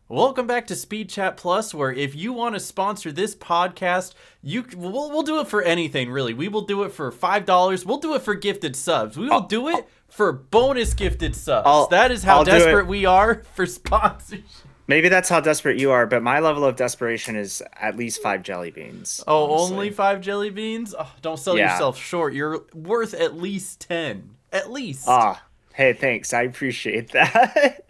Welcome back to SpeedChat Plus, where if you want to sponsor this podcast, we'll do it for anything, really. We will do it for $5. We'll do it for gifted subs. We will I'll, do it for bonus gifted subs. I'll, That is how I'll do desperate it. we are for sponsors. Maybe that's how desperate you are, but my level of desperation is at least 5 jelly beans, Oh, only honestly. 5 jelly beans? Oh, don't sell Yeah. yourself short. You're worth at least 10. At least. Ah, hey, thanks. I appreciate that.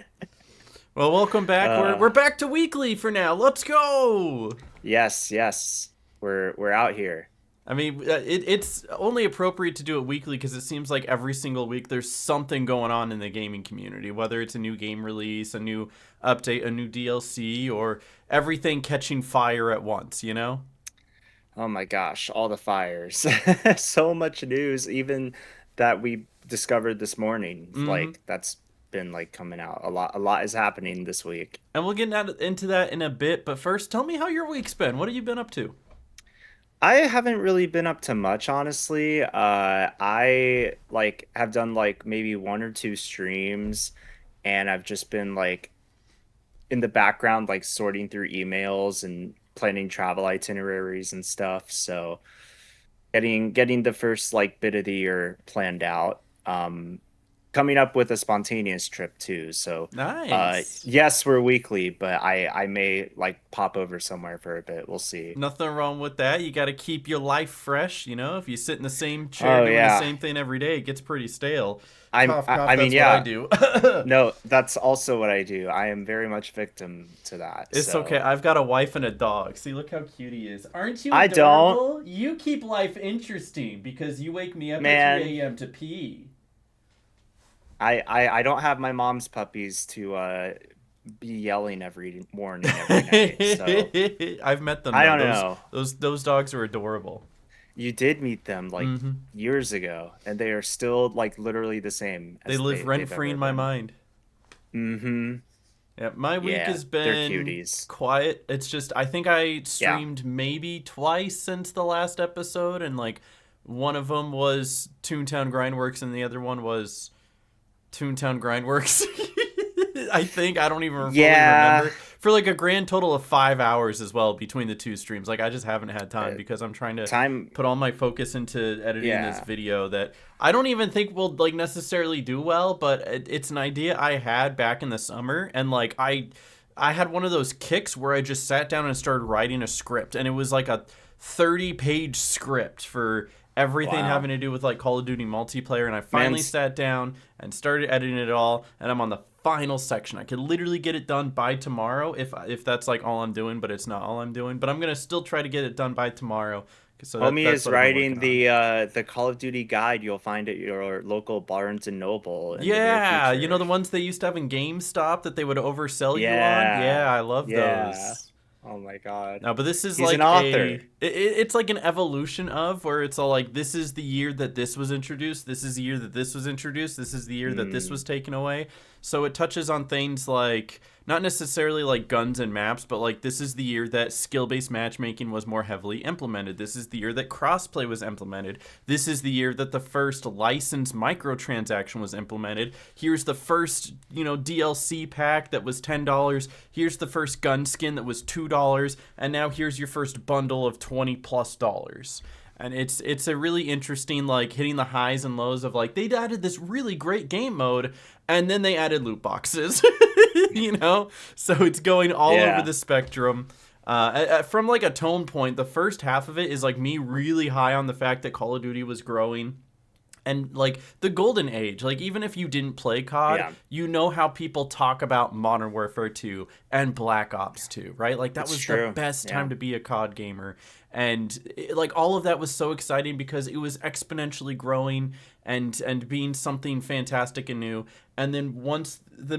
Well, welcome back. We're uh, back to weekly for now. Let's go. yes, yes. We're out here. I mean, it's only appropriate to do it weekly because it seems like every single week there's something going on in the gaming community, whether it's a new game release, a new update, a new DLC, or everything catching fire at once, you know? Oh my gosh, all the fires. So much news, even that we discovered this morning. Mm-hmm. Like that's been like coming out. A lot is happening this week. And we'll get into that in a bit, but first, tell me how your week's been. What have you been up to? I haven't really been up to much, honestly. I like have done like maybe one or two streams, and I've just been like in the background, like sorting through emails and planning travel itineraries and stuff. So getting the first like bit of the year planned out. Coming up with a spontaneous trip too. So Nice. yes, we're weekly, but I may like pop over somewhere for a bit. We'll see. Nothing wrong with that. You got to keep your life fresh, you know? If you sit in the same chair Oh doing the yeah. same thing every day, it gets pretty stale. I'm Cough, I, cough, I mean that's what I yeah. do. No, that's also what I do. I am very much victim to that. It's okay. So I've got a wife and a dog. See, look how cute he is. Aren't you I don't, adorable? You keep life interesting because you wake me up at man. 3 a.m. to pee. I don't have my mom's puppies to be yelling every morning, every night. So I've met them I though. don't Those know. those those dogs are adorable. You did meet them like Hmm. years ago, and they are still like literally the same They as live rent they've free ever in my been. mind. Mm-hmm. Yeah, my week Yeah, has they're been cuties. quiet. It's just I think I Yeah. streamed maybe twice since the last episode, and like one of them was Toontown Grindworks, and the other one was Toontown Grindworks. I think I don't even fully Yeah. remember for like a grand total of 5 hours as well between the two streams. Like I just haven't had time Uh, because I'm trying to time. put all my focus into editing this Yeah. video that I don't even think will like necessarily do well, but it's an idea I had back in the summer, and like I had one of those kicks where I just sat down and started writing a script, and it was like a 30-page script for everything having Wow. to do with like Call of Duty multiplayer, and I finally Man's sat down and started editing it all, and I'm on the final section. I could literally get it done by tomorrow if that's like all I'm doing, but it's not all I'm doing. But I'm gonna still try to get it done by tomorrow. So Homie that's is what I've been writing working on. the Call of Duty guide you'll find at your local Barnes and Noble in the near Yeah, you know future. the ones they used to have in GameStop that they would oversell you on? Yeah, Yeah. I love Yeah. those. Oh my God. No, but this is He's an like author. it's like an evolution of where it's all like this is the year that this was introduced, this is the year that this was introduced, this is the year that this Hmm. was taken away. So it touches on things like not necessarily like guns and maps, but like this is the year that skill-based matchmaking was more heavily implemented. This is the year that crossplay was implemented. This is the year that the first licensed microtransaction was implemented. Here's the first, DLC pack that was $10. Here's the first gun skin that was $2, and now here's your first bundle of $20+. And it's a really interesting like hitting the highs and lows of like they added this really great game mode and then they added loot boxes. So it's going all over Yeah. the spectrum. From like a tone point, the first half of it is like me really high on the fact that Call of Duty was growing and like the golden age. Like even if you didn't play COD, Yeah. you know how people talk about Modern Warfare 2 and Black Ops 2, right? Like that It's was the true. best Yeah. time to be a COD gamer. And like all of that was so exciting because it was exponentially growing and being something fantastic and new. And then once the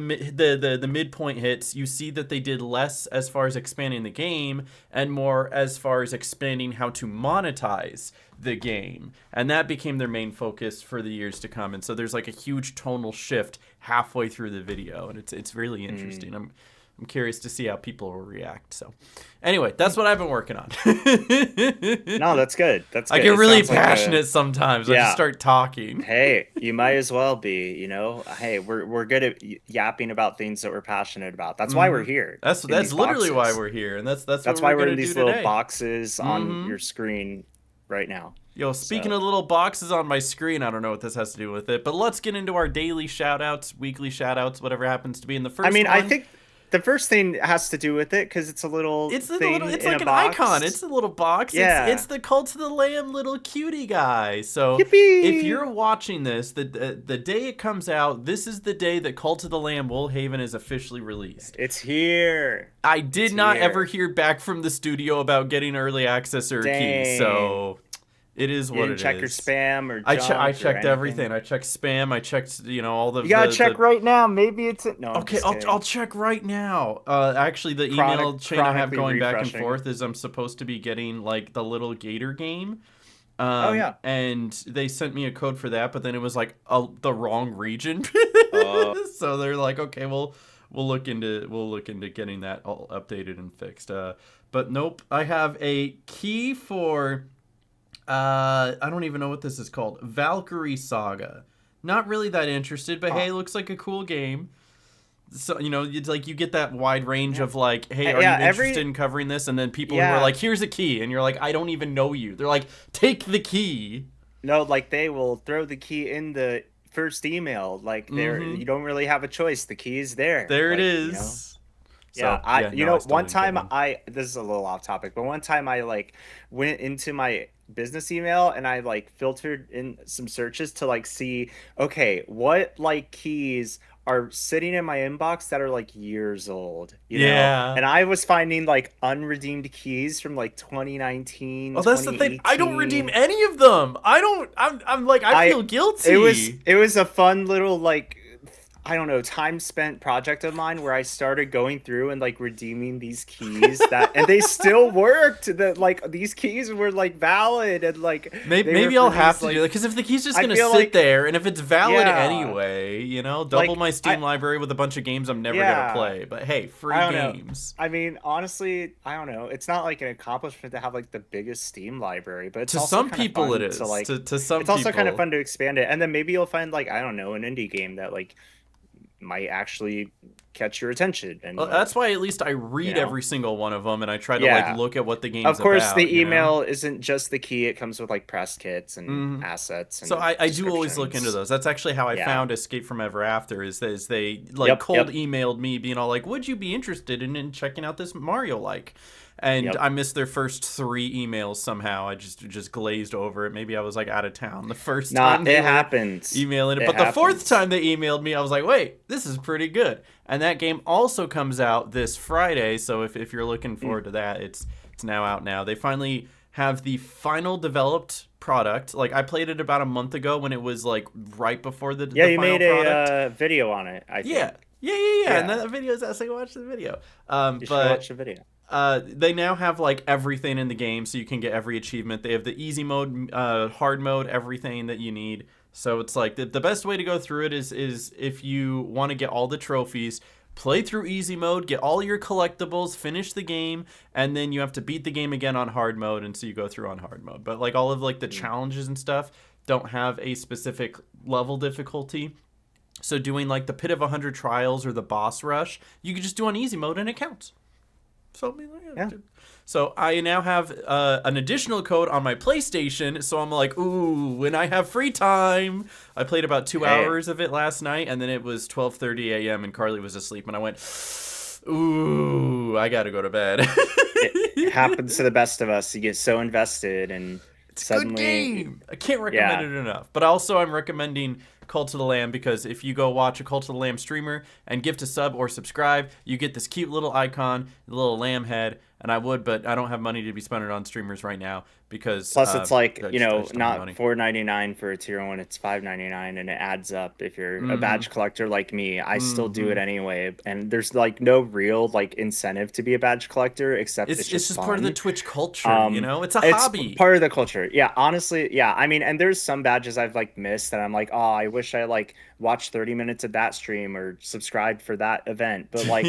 midpoint hits, you see that they did less as far as expanding the game and more as far as expanding how to monetize the game. And that became their main focus for the years to come. And so there's like a huge tonal shift halfway through the video, and it's really Mm. interesting. I'm curious to see how people will react. So, anyway, that's what I've been working on. No, that's good. That's I good. get It really sounds like a passionate sometimes. I just yeah. start talking. Hey, you might as well be, you know. Hey, we're good at yapping about things that we're passionate about. That's why we're here in That's these literally why boxes. we're here, and that's what That's why we're we're gonna in do these little today. boxes on your screen right now. Yo, speaking So, of little boxes on my screen, I don't know what this has to do with it, but let's get into our daily shout outs, weekly shout outs, whatever happens to be in the I first mean, I one. think the first thing has to do with it because it's a little thing It's in a like an icon. It's box. a little box. It's Yeah. the Cult of the Lamb little cutie guy. So if Yippee! you're watching this, the day it comes out, this is the day that Cult of the Lamb Woolhaven is officially released. It's here. I did It's not ever here. hear back from the studio about getting early access or a key, Dang. so it is You what didn't it check your is. spam or I junk or checked anything. everything. I checked spam. I checked all You gotta check the right now. Maybe it's no. I'm Okay, just I'll kidding. check right now. Actually, the email chain I have Chronically going back and refreshing. forth is I'm supposed to be getting like the little gator game, Oh yeah. and they sent me a code for that, but then it was like the wrong region, Uh, so they're like, okay, we'll look into getting that all updated and fixed. But nope, I have a key for I don't even know what this is called, Valkyrie Saga. Not really that interested, but huh. hey, looks like a cool game. So it's like you get that wide range Yeah. of like, hey, are you Yeah. interested in covering this? And then people who are Yeah. like, here's a key, and you're like, I don't even know you. They're like, take the key. No, like they will throw the key in the first email. Like there, Mm-hmm. you don't really have a choice. The key is there. There it Like, you know. is. Yeah, So yeah, no, I still one didn't get time one. this is a little off topic, but one time I like went into my business email and I like filtered in some searches to like see, okay, what like keys are sitting in my inbox that are like years old, you know? Yeah. And I was finding like unredeemed keys from like 2019, Well, that's the thing. I don't redeem 2018. any of them. I don't. I'm like, I I feel guilty. it was a fun little like I don't know, time spent project of mine where I started going through and like redeeming these keys that and they still worked. That like these keys were like valid and like they were Maybe I'll for have these to do that like because if the key's just I gonna feel sit like there and if it's valid yeah, anyway, double like my Steam library with a bunch of games I'm never gonna yeah, play. But hey, I free don't know. games. I mean, honestly, I don't know. It's not like an accomplishment to have like the biggest Steam library, but it's To also some kind of people, it fun to is. like To some it's also kind of people, fun to expand it. And then maybe you'll find like I don't know, an indie game that like might actually catch your attention and well, that's like, why at least I you read know. every single one of them and I try to like Yeah. look at what the game's Of course, about. the email isn't just the key. It comes with like press kits and Hmm. assets So and I do always look into descriptions. those. That's actually how I Yeah. found Escape from Ever After. Is they like Yep. cold Yep. emailed me being all like, "Would you be interested in checking out this Mario like?" And Yep. I missed their first three emails somehow. I just glazed over it. Maybe I was like out of town the first Nah, time they it were happens. emailing it, It but the fourth happens. time they emailed me, I was like, "Wait, this is pretty good." And that game also comes out this Friday. So if you're looking Mm. forward to that, it's now out now. They finally have the final developed product. Like I played it about a month ago when it was like right before Yeah, the you final made product. a video on it, I Yeah. think. Yeah. And Yeah. that video is actually watch the video. You should go watch But the video. they now have like everything in the game, so you can get every achievement. They have the easy mode, hard mode, everything that you need. So it's like the best way to go through it is if you want to get all the trophies, play through easy mode, get all your collectibles, finish the game, and then you have to beat the game again on hard mode, and so you go through on hard mode. But like all of like the Mm. challenges and stuff don't have a specific level difficulty. So doing like the Pit of 100 Trials or the boss rush, you can just do on easy mode and it counts. So, Yeah. so I now have an additional code on my PlayStation. So I'm like, ooh, when I have free time. I played about 2 hours Hey, of it last night, and then it was 12:30 a.m. and Carly was asleep, and I went, ooh, I gotta go to bed. it happens to the best of us. You get so invested and It's a good suddenly game. I can't recommend yeah. it enough. But also, I'm recommending Cult of the Lamb because if you go watch a Cult of the Lamb streamer and gift a sub or subscribe, you get this cute little icon, the little lamb head, and I would, but I don't have money to be spending on streamers right now because Plus, it's like, I just don't have not money. 4.99 for a tier one, it's 5.99, and it adds up. If you're a Mm-hmm. badge collector like me, I still do it Mm-hmm. anyway. And there's like no real like incentive to be a badge collector except it's It's just just part of the fun. Twitch culture, you know. It's a It's hobby. part of the culture. Yeah, honestly, yeah. I mean, and there's some badges I've like missed that I'm like, oh, I wish I like watched 30 minutes of that stream or subscribed for that event. But like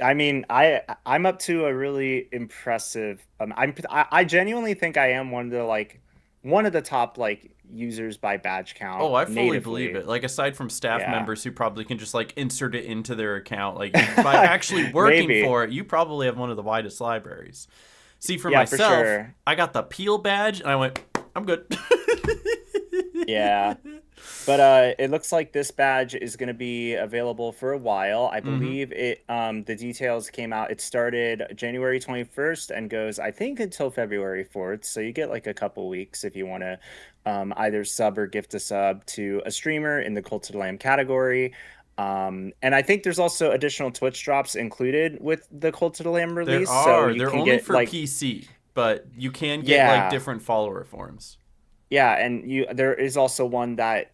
I mean, I'm up to a really impressive I genuinely think I am one of the top like users by badge count Oh, I fully believe natively. it. Like aside from staff Yeah. members who probably can just like insert it into their account, like by actually working Maybe. for it, you probably have one of the widest libraries. See, for Yeah, for myself, sure. I got the peel badge and I went, I'm good. Yeah. But it looks like this badge is going to be available for a while. I Hmm. believe the details came out. It started January 21st and goes, I think, until February 4th. So you get like a couple weeks if you want to either sub or gift a sub to a streamer in the Cult of the Lamb category. And I think there's also additional Twitch drops included with the Cult of the Lamb There release. So are. you They're can only get for like, PC, but you can get like yeah. different follower forms. Yeah, and you there is also one that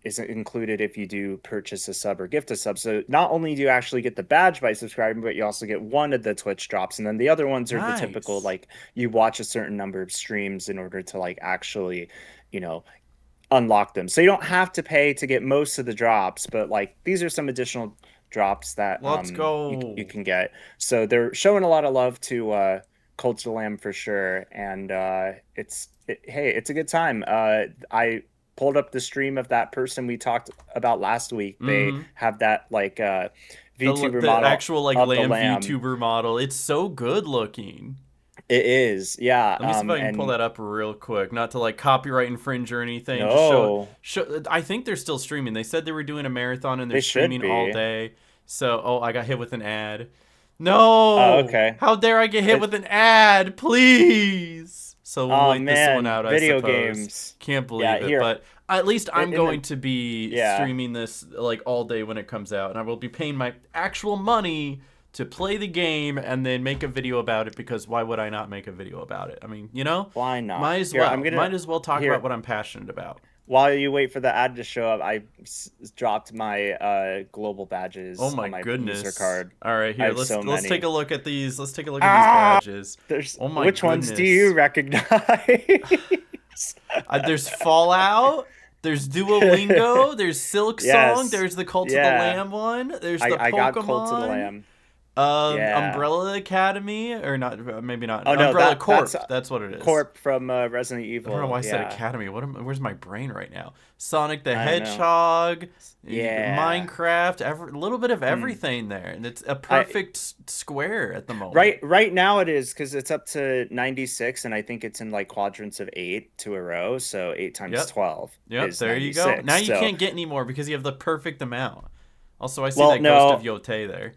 is included if you do purchase a sub or gift a sub. So not only do you actually get the badge by subscribing, but you also get one of the Twitch drops, and then the other ones are the typical Nice. like you watch a certain number of streams in order to like actually, you know, unlock them. So you don't have to pay to get most of the drops, but like these are some additional drops that Let's you go. can get. So they're showing a lot of love to Cult of the Lamb for sure, and hey, it's a good time. I pulled up the stream of that person we talked about last week. They Hmm. have that like VTuber The model actual like of the lamb lamb. VTuber model. It's so good looking. It is, yeah. Let me see if I can pull And that up real quick. Not to like copyright infringe or anything. Just no, show. I think they're still streaming. They said they were doing a marathon and they're they should streaming all be. day. So, oh, I got hit with an ad. Oh, No! okay. How dare I get hit with an ad? Please. So we'll Oh wait this one man, out, I video suppose. games. Can't Yeah, believe it, here but at least I'm in going the to be yeah. streaming this like all day when it comes out, and I will be paying my actual money to play the game and then make a video about it because why would I not make a video about it? I mean, you know, Why not? might as Here, I'm well. gonna Might as well talk about here what I'm passionate about. while you wait for the ad to show up, dropped my global Oh badges my on my user goodness. card. All right, I here. have so Let's take a many. look at these. Let's take a look at these Ah, badges. there's Oh my which ones do you goodness. recognize? There's Fallout. There's Duolingo. There's Silk Song. Yes. There's the Cult of the Yeah. Lamb one. There's the I got Cult of the Pokemon. Lamb. Yeah. Umbrella Academy, or not? Maybe not. Oh no, Umbrella that's Corp. That's what it is. Corp from Resident I don't know why Evil. I said Yeah. Academy. Where's my brain right now? Sonic the I don't know. Hedgehog, Yeah. Minecraft, a little bit of Mm. everything there, and it's a I perfect square at the moment. right now it is because it's up to 96 and I think it's in like quadrants of 8 to a row, so 8 times Yep, 12 yep. is There you go. Now 96. you So can't get any more because you have the perfect amount. Also, I see well, that Ghost of no. Yote there.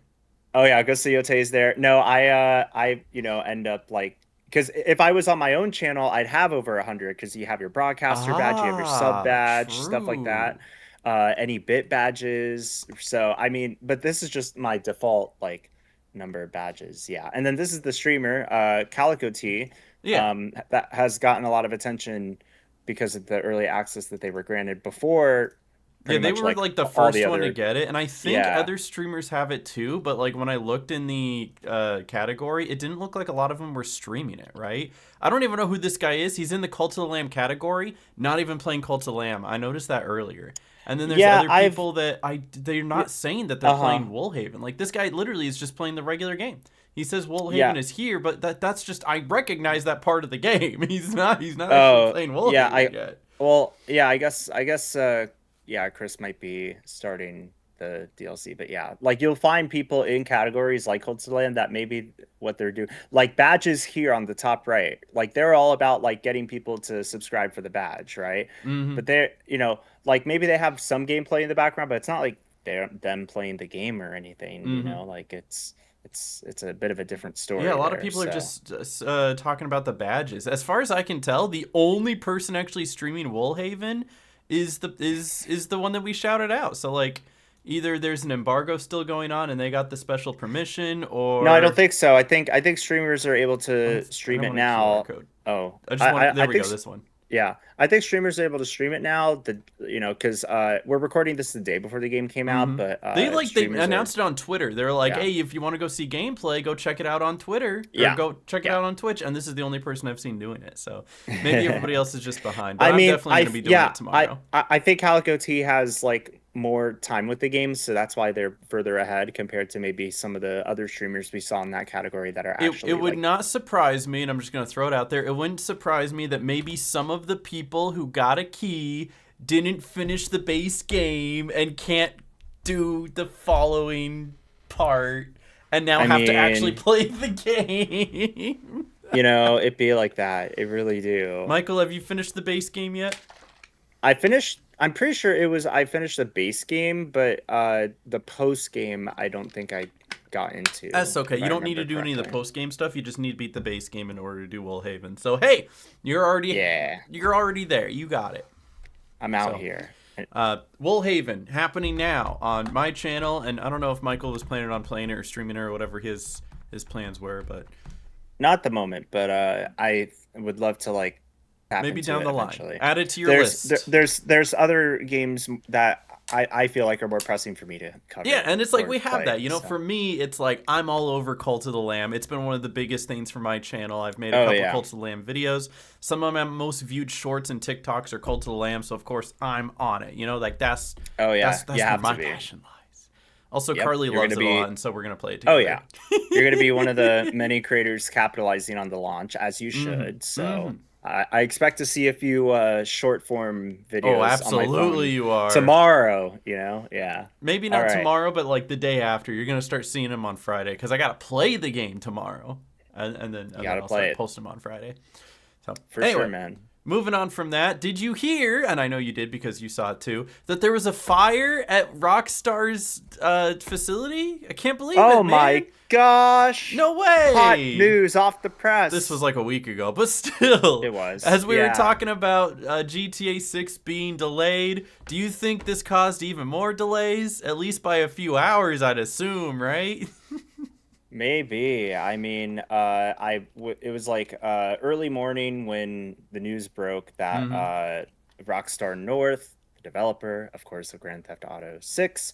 Oh yeah, Gosuyote's there. No, I end up like because if I was on my own channel, I'd have over 100 because you have your broadcaster badge, you have your sub Ah, badge, stuff like that. true. Any bit badges. So I mean, but this is just my default like number of badges. Yeah. And then this is the streamer, Calico T, Yeah. that has gotten a lot of attention because of the early access that they were granted before Yeah, pretty they much were like like the all the first one to other, get it, and I think yeah. other streamers have it too. But like when I looked in the category, it didn't look like a lot of them were streaming it. Right? I don't even know who this guy is. He's in the Cult of the Lamb category, not even playing Cult of the Lamb. I noticed that earlier. And then there's Yeah, other I've people that they're yeah, not saying that they're uh-huh. playing Woolhaven. Like this guy literally is just playing the regular game. He says Woolhaven Yeah. is here, but that's just I recognize that part of the game. He's not actually Oh, playing yeah, Woolhaven yet. well, yeah, I guess yeah, Chris might be starting the DLC, but yeah, like you'll find people in categories like Cult of the Land that maybe what they're doing, like badges here on the top right, like they're all about like getting people to subscribe for the badge, right? Mm-hmm. But they're, like maybe they have some gameplay in the background, but it's not like they're them playing the game or anything, Mm-hmm. like it's a bit of a different Yeah, a story lot of there. people are So just talking about the badges. As far as I can tell, the only person actually streaming Woolhaven is the one that we shouted out. So like, either there's an embargo still going on and they got the special permission, No, I don't or think so. I think streamers are able to I stream don't it want a QR now. code. Oh, I just want. I There we think go. This one. yeah, I think streamers are able to stream it now. Because we're recording this the day before the game came out, Mm-hmm. but They streamers are announced it on Twitter. They're like, yeah hey, if you want to go see gameplay, go check it out on Twitter or yeah go check it yeah. out on Twitch. And this is the only person I've seen doing it. So maybe everybody else is just behind. But I I'm mean, definitely gonna be doing it tomorrow. I think Calico T has like more time with the game, so that's why they're further ahead compared to maybe some of the other streamers we saw in that category that are It actually would like, not surprise me, and I'm just gonna throw it out there. It wouldn't surprise me that maybe some of the people who got a key didn't finish the base game and can't do the following part, and now I have to actually mean, play the game. it'd be like that. It really do. Michael, have you finished the base game yet? I'm pretty sure I finished the base game, but the post game I don't think I got into, That's okay. if You I don't need remember to do any of the correctly. post game stuff. You just need to beat the base game in order to do Woolhaven. So hey, you're already Yeah, you're already there. You got it. I'm out So here. Woolhaven happening now on my channel, and I don't know if Michael was planning on playing it or streaming it or whatever his plans were, but Not at the moment, but I would love to like tap maybe into down it the line. eventually. Add it to your list. There's other games that I feel like are more pressing for me to cover. Yeah, and it's like or we have play, that. so. For me, it's like I'm all over Cult of the Lamb. It's been one of the biggest things for my channel. I've made a Oh couple yeah. Cult of the Lamb videos. Some of my most viewed shorts and TikToks are Cult of the Lamb, so of course I'm on it. Like that's Oh yeah. that's You where have my to be. passion lies. Also, Yep. Carly You're loves gonna it a be. lot, and so we're gonna play it Oh together. yeah. You're gonna be one of the many creators capitalizing on the launch, as you Mm-hmm. should. So Mm-hmm. I expect to see a few short form Oh, videos on my absolutely, phone you are. tomorrow. Yeah. Maybe All not right. tomorrow, but like the day after. You're gonna start seeing them on Friday because I gotta play the game tomorrow, and then Gotta I'll play start it posting them on Friday. So for anyway, sure, man. moving on from that, did you hear? And I know you did because you saw it too. That there was a fire at Rockstar's facility. I can't believe Oh it, man. my gosh. No Hot way. news off the press. This was like a week ago, but still. It was, As we were yeah. talking about GTA 6 being delayed, do you think this caused even more delays? At least by a few hours, I'd assume, right? Maybe. I mean, it was like early morning when the news broke that Mm-hmm. Rockstar North, the developer, of course, of Grand Theft Auto 6,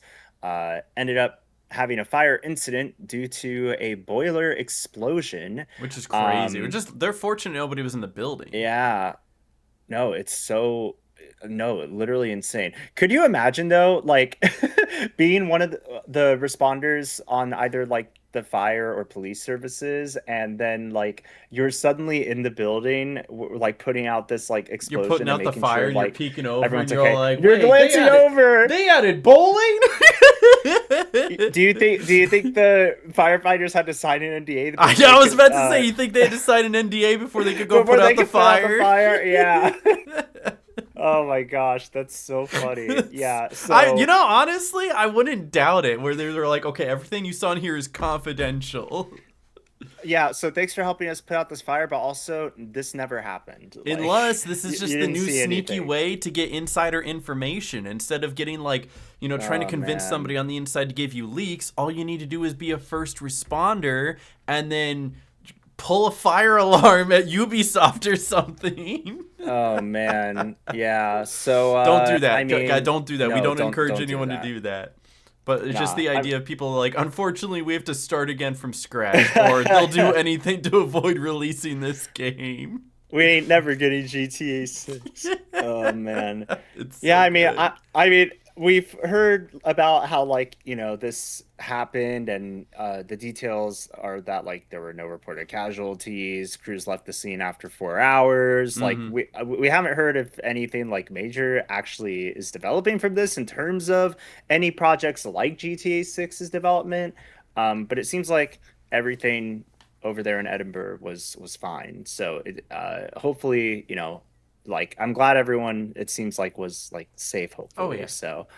ended up having a fire incident due to a boiler explosion. Which is crazy. Um, They're fortunate nobody was in the building. yeah, no, it's so no, literally insane. Could you imagine though, like being one of the responders on either like the fire or police services, and then like you're suddenly in the building, like putting out this like You're putting explosion and out the making fire sure and you're like peeking over and everyone's you're okay. like, You're wait, glancing over. they added bowling? Do you think the firefighters had to sign an NDA I before they was could, about to say, you think they had to sign an NDA before they could go before put they out the could put out the fire? fire? Yeah. Oh my gosh, that's so funny. Yeah. Honestly, I wouldn't doubt it. Where they were like, okay, everything you saw in here is confidential, Yeah, so thanks for helping us put out this fire, but also this never happened. Like, unless this is you just the didn't new see sneaky anything. way to get insider information. Instead of getting like, trying to Oh convince man. somebody on the inside to give you leaks, all you need to do is be a first responder and then pull a fire alarm at Ubisoft or something. Oh man. Yeah. So Don't do that. I mean, Don't do that. We no, don't encourage don't do anyone to that. do that. But it's just Nah, the idea of people like, unfortunately, we have to start again from scratch, or they'll do anything to avoid releasing this game. we ain't never getting GTA 6. Oh man. It's Yeah, so I mean, good. I mean, we've heard about how like this happened, and the details are that like there were no reported casualties. Crews left the scene after 4 hours. Like Mhm. we haven't heard if anything like major actually is developing from this in terms of any projects like GTA 6's development. But it seems like everything over there in Edinburgh was fine. So hopefully, like I'm glad everyone it seems like was like safe, Oh hopefully. yeah. So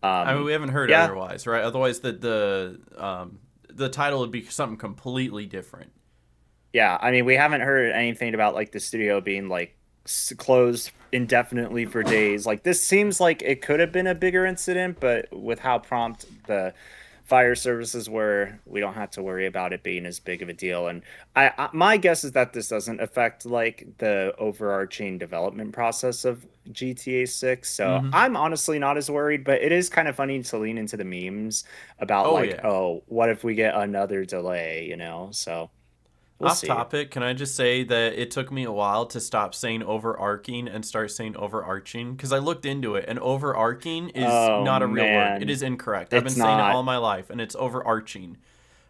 I mean, we haven't heard yeah. otherwise, right? Otherwise, the title would be something completely different. Yeah, I mean, we haven't heard anything about like the studio being like closed indefinitely for days. Like this seems like it could have been a bigger incident, but with how prompt the fire services were, we don't have to worry about it being as big of a deal. And my guess is that this doesn't affect like the overarching development process of GTA 6. So Hmm. I'm honestly not as worried, but it is kind of funny to lean into the memes about Oh like, yeah. oh, what if we get another delay, So we'll Off see. topic, can I just say that it took me a while to stop saying overarching and start saying overarching because I looked into it and overarching is Oh not a real word. It man, is incorrect. I've been it's saying it not. all my life and it's overarching.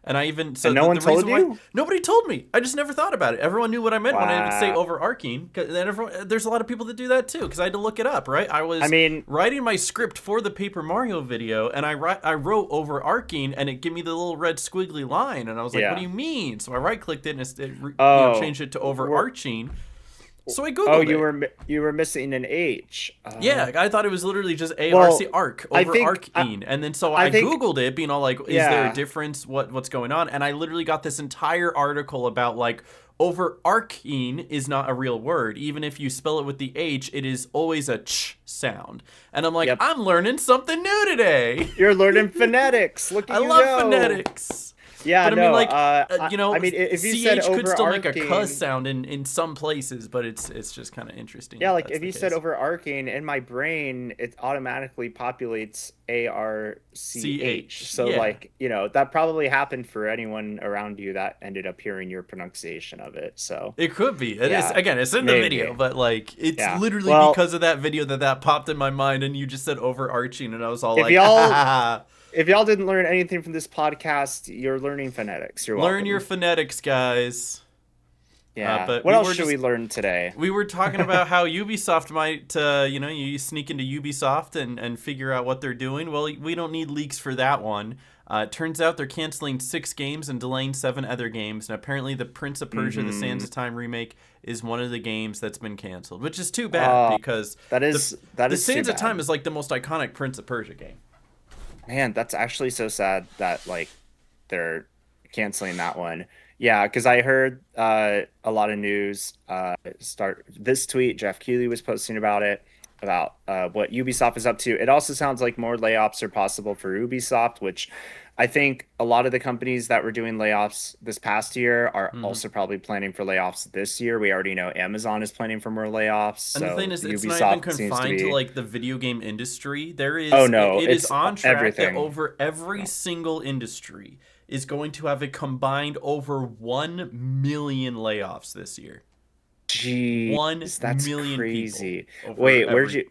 And I even And so no one the told reason why you? nobody told me, I just never thought about it. Everyone knew what I meant when I would say Wow. overarching. Then there's a lot of people that do that too because I had to look it up. Right, I I was mean, writing my script for the Paper Mario video, and I wrote overarching, and it gave me the little red squiggly line, and I was like, "What do yeah. you mean?" So I right clicked it and Oh, changed it to we're overarching. So I oh, googled it. you were missing an H. Yeah, I thought it was literally just ARC Well, arc I over think arcing, and then so I I think googled it, being all like, "Is there a yeah. difference? What's going on?" And I literally got this entire article about like overarching is not a real word. Even if you spell it with the H, it is always a ch sound. And I'm like, Yep. I'm learning something new today. You're learning phonetics. Look at I you love go. phonetics. Yeah, But I mean, no. like, I mean, if you said ch could still make a cuss overarching, sound in some places, but it's just kind of interesting yeah, that like that's if the you said case. overarching, in my brain, it automatically populates ARCH. CH, So, yeah. like, that probably happened for anyone around you that ended up hearing your pronunciation of it. So, It could be. It is yeah, again. It's in the video, maybe. but like, it's Yeah. literally Well, because of that video that popped in my mind, and you just said overarching, and I was all if like, y'all ah, if y'all didn't learn anything from this podcast, you're learning phonetics. You're learn your welcome. phonetics, guys. Yeah. But What we else were should we just learn today? we were talking about how Ubisoft might, you sneak into Ubisoft and figure out what they're doing. Well, we don't need leaks for that one. It turns out they're canceling 6 games and delaying 7 other games, and apparently the Prince of Persia: The Sands Mm-hmm. of Time remake is one of the games that's been canceled, which is too bad Oh, because that the is that the is too Sands of Time bad. is like the most iconic Prince of Persia game. Man, that's actually so sad that like they're canceling that one. Yeah, because I heard a lot of news start this tweet. Jeff Keighley was posting about it, about what Ubisoft is up to. It also sounds like more layoffs are possible for Ubisoft, which I think a lot of the companies that were doing layoffs this past year are Hmm. also probably planning for layoffs this year. We already know Amazon is planning for more layoffs, And the thing so is, it's not even Ubisoft seems to confined to be. like the video game industry. Oh no, It is it's on track that everything. over every single industry is going to have a combined over 1 million layoffs this year. Jeez, One that's million people crazy. over Wait, every.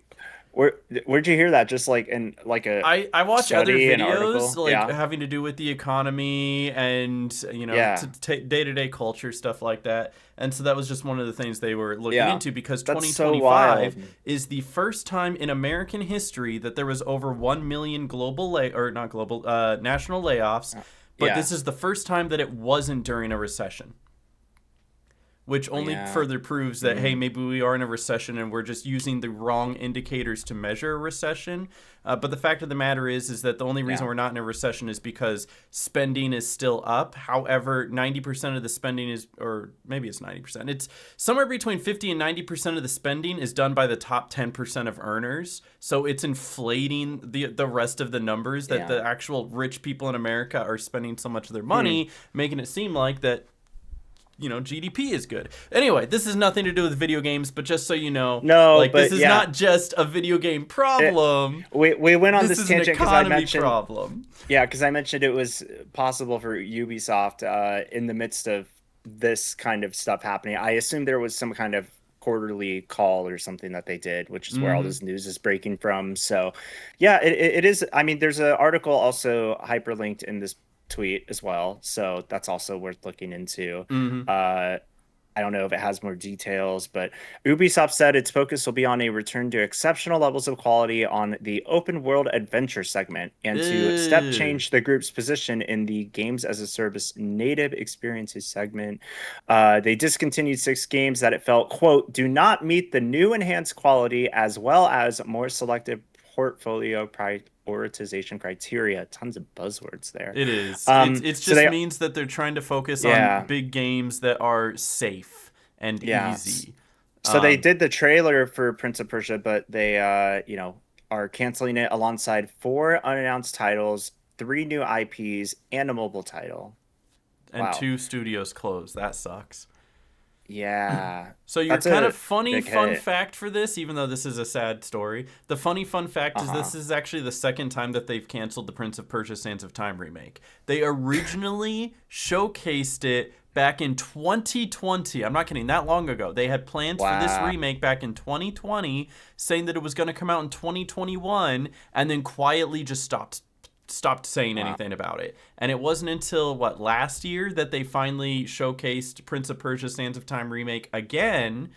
where where'd you hear that? Just like in like a I watch other study, an videos article? like Yeah. having to do with the economy and Yeah. day to day culture stuff like that, and so that was just one of the things they were looking Yeah. into because That's so wild. 2025 is the first time in American history that there was over 1 million global or not global national layoffs, but Yeah. this is the first time that it wasn't during a recession, which only Yeah. further proves that hey, Mm, maybe we are in a recession and we're just using the wrong indicators to measure a recession. But the fact of the matter is that the only reason yeah. we're not in a recession is because spending is still up. However, 90% of the spending is, or maybe it's 90%. It's somewhere between 50 and 90% of the spending is done by the top 10% of earners. So it's inflating the rest of the numbers that Yeah. the actual rich people in America are spending so much of their Hmm. money, making it seem like that GDP is good. Anyway, this has nothing to do with video games, but just so you know, No, like this but is yeah. not just a video game It, problem. we went on This this is an tangent because I economy mentioned problem. yeah, because I mentioned it was possible for Ubisoft in the midst of this kind of stuff happening. I assume there was some kind of quarterly call or something that they did, which is where all Hmm. this news is breaking from. So, yeah, it is. I mean, there's an article also hyperlinked in this tweet as well. So that's also worth looking into. Hmm. Uh, I don't know if it has more details, but Ubisoft said its focus will be on a return to exceptional levels of quality on the open world adventure segment and to step Ew. change the group's position in the games as a service native experiences segment. They discontinued 6 games that it felt, quote, do not meet the new enhanced quality as well as more selective portfolio prioritization criteria. Tons of buzzwords there. It is. It's So just they, means that they're trying to focus on yeah, big games that are safe and yeah. easy. So they did the trailer for Prince of Persia, but they are canceling it alongside four unannounced titles, three new IPs, and a mobile title. And Wow. 2 studios closed. That sucks. Yeah. So your That's kind of a funny big fun hit. fact for this, even though this is a sad story, the funny fun fact is Uh-huh. this is actually the second time that they've canceled the Prince of Persia: Sands of Time remake. They originally showcased it back in 2020. I'm not kidding, that long ago. They had plans for this Wow. remake back in 2020, saying that it was going to come out in 2021, and then quietly just stopped saying Wow. anything about it. And it wasn't until what, last year that they finally showcased Prince of Persia: Sands of Time remake again,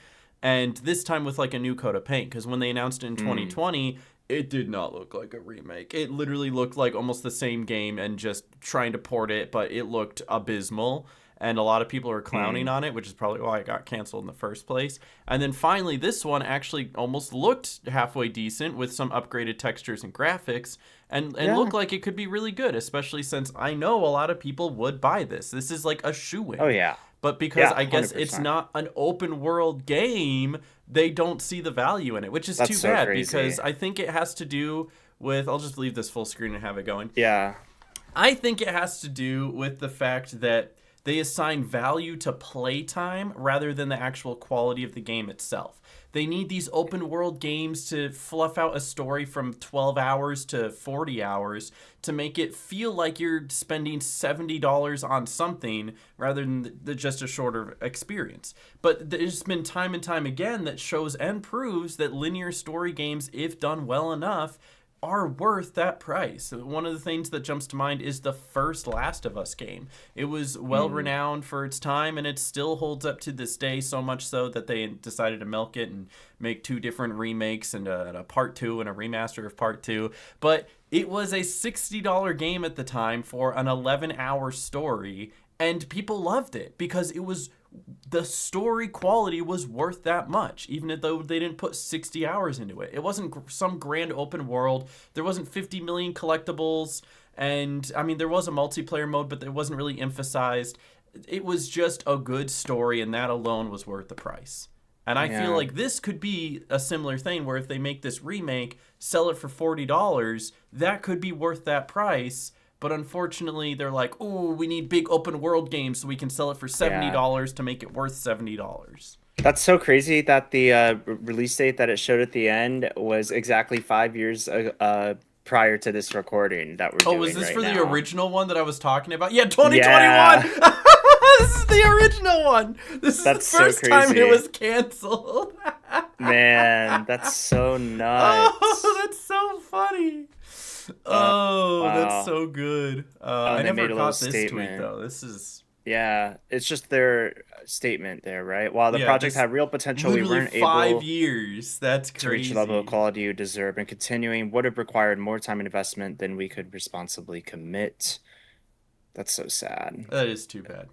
and this time with like a new coat of paint, because when they announced it in Hmm. 2020, it did not look like a remake. It literally looked like almost the same game and just trying to port it, but it looked abysmal. And a lot of people are clowning Hmm. on it, which is probably why it got canceled in the first place. And then finally, this one actually almost looked halfway decent with some upgraded textures and graphics, and Yeah. looked like it could be really good, especially since I know a lot of people would buy this. This is like a shoe Oh in. yeah. But because Yeah, I guess it's 100%. not an open world game, they don't see the value in it, which is That's too so bad crazy. because I think it has to do with. I'll just leave this full screen and have it going. Yeah. I think it has to do with the fact that they assign value to playtime rather than the actual quality of the game itself. They need these open world games to fluff out a story from 12 hours to 40 hours to make it feel like you're spending $70 on something rather than just a shorter experience. But there's been time and time again that shows and proves that linear story games, if done well enough, are worth that price. One of the things that jumps to mind is the first Last of Us game. It was well Hmm. renowned for its time and it still holds up to this day, so much so that they decided to milk it and make two different remakes and a part 2 and a remaster of part 2. But it was a $60 game at the time for an 11-hour story, and people loved it because it was the story quality was worth that much, even though they didn't put 60 hours into it. It wasn't some grand open world. There wasn't 50 million collectibles. And I mean, there was a multiplayer mode, but it wasn't really emphasized. It was just a good story, and that alone was worth the price. And I feel Yeah. like this could be a similar thing where if they make this remake, sell it for $40, that could be worth that price. But unfortunately, they're like, "Oh, we need big open world games so we can sell it for Yeah. $70 to make it worth $70." That's so crazy that the release date that it showed at the end was exactly 5 years prior to this recording that we're Oh, was doing this right for the now. original one that I was talking about? Yeah, 2021. Yeah, This is the original one. This is the that's so first time it crazy. was canceled. Man, that's so Oh, nuts. that's so funny. Uh, Oh, that's wow. so good. Oh, I and they never made a little caught this tweet statement. though. This is Yeah, it's just their statement there, right? While the yeah, project this had real potential, we literally weren't 5 years. That's to reach the level of crazy. quality you deserve, and continuing would have required more time and investment than we could responsibly commit. That's so sad. That is too bad.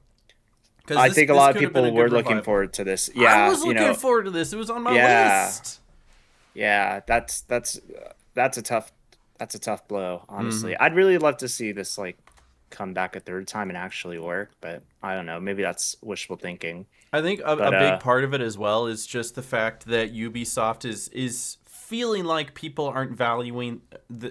Because I this think a this lot of could have been a people good were looking revival. forward to this. I Yeah, was looking forward to this. It was on my yeah, list. yeah. That's a tough blow, Hmm. honestly. I'd really love to see this like come back a third time and actually work, but I don't know. Maybe that's wishful thinking. I think a But big part of it as well is just the fact that Ubisoft is feeling like people aren't valuing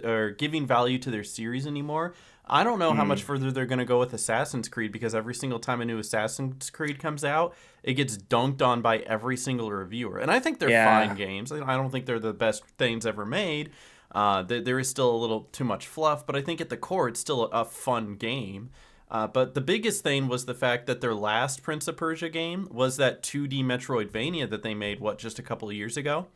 or giving value to their series anymore. I don't know how much mm, further they're going to go with Assassin's Creed because every single time a new Assassin's Creed comes out, it gets dunked on by every single reviewer. And I think they're fine yeah, games. I don't think they're the best things ever made. There is still a little too much fluff, but I think at the core, it's still a fun game. But the biggest thing was the fact that their last Prince of Persia game was that 2D Metroidvania that they made, what, just a couple of years ago?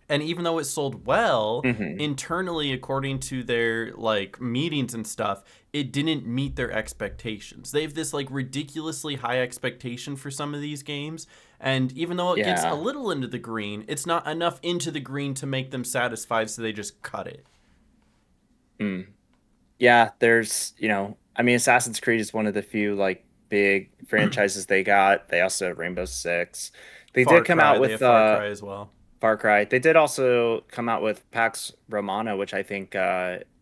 And even though it sold well, hmm, internally, according to their like meetings and stuff, it didn't meet their expectations. They have this like ridiculously high expectation for some of these games. And even though it gets a yeah. little into the green, it's not enough into the green to make them satisfied, so they just cut it. Mm. Yeah, I mean, Assassin's Creed is one of the few like big franchises they got. They also have Rainbow Six. They Far did come out Cry, they with have Far Cry as well. Far Cry. They did also come out with Pax Romana, which I think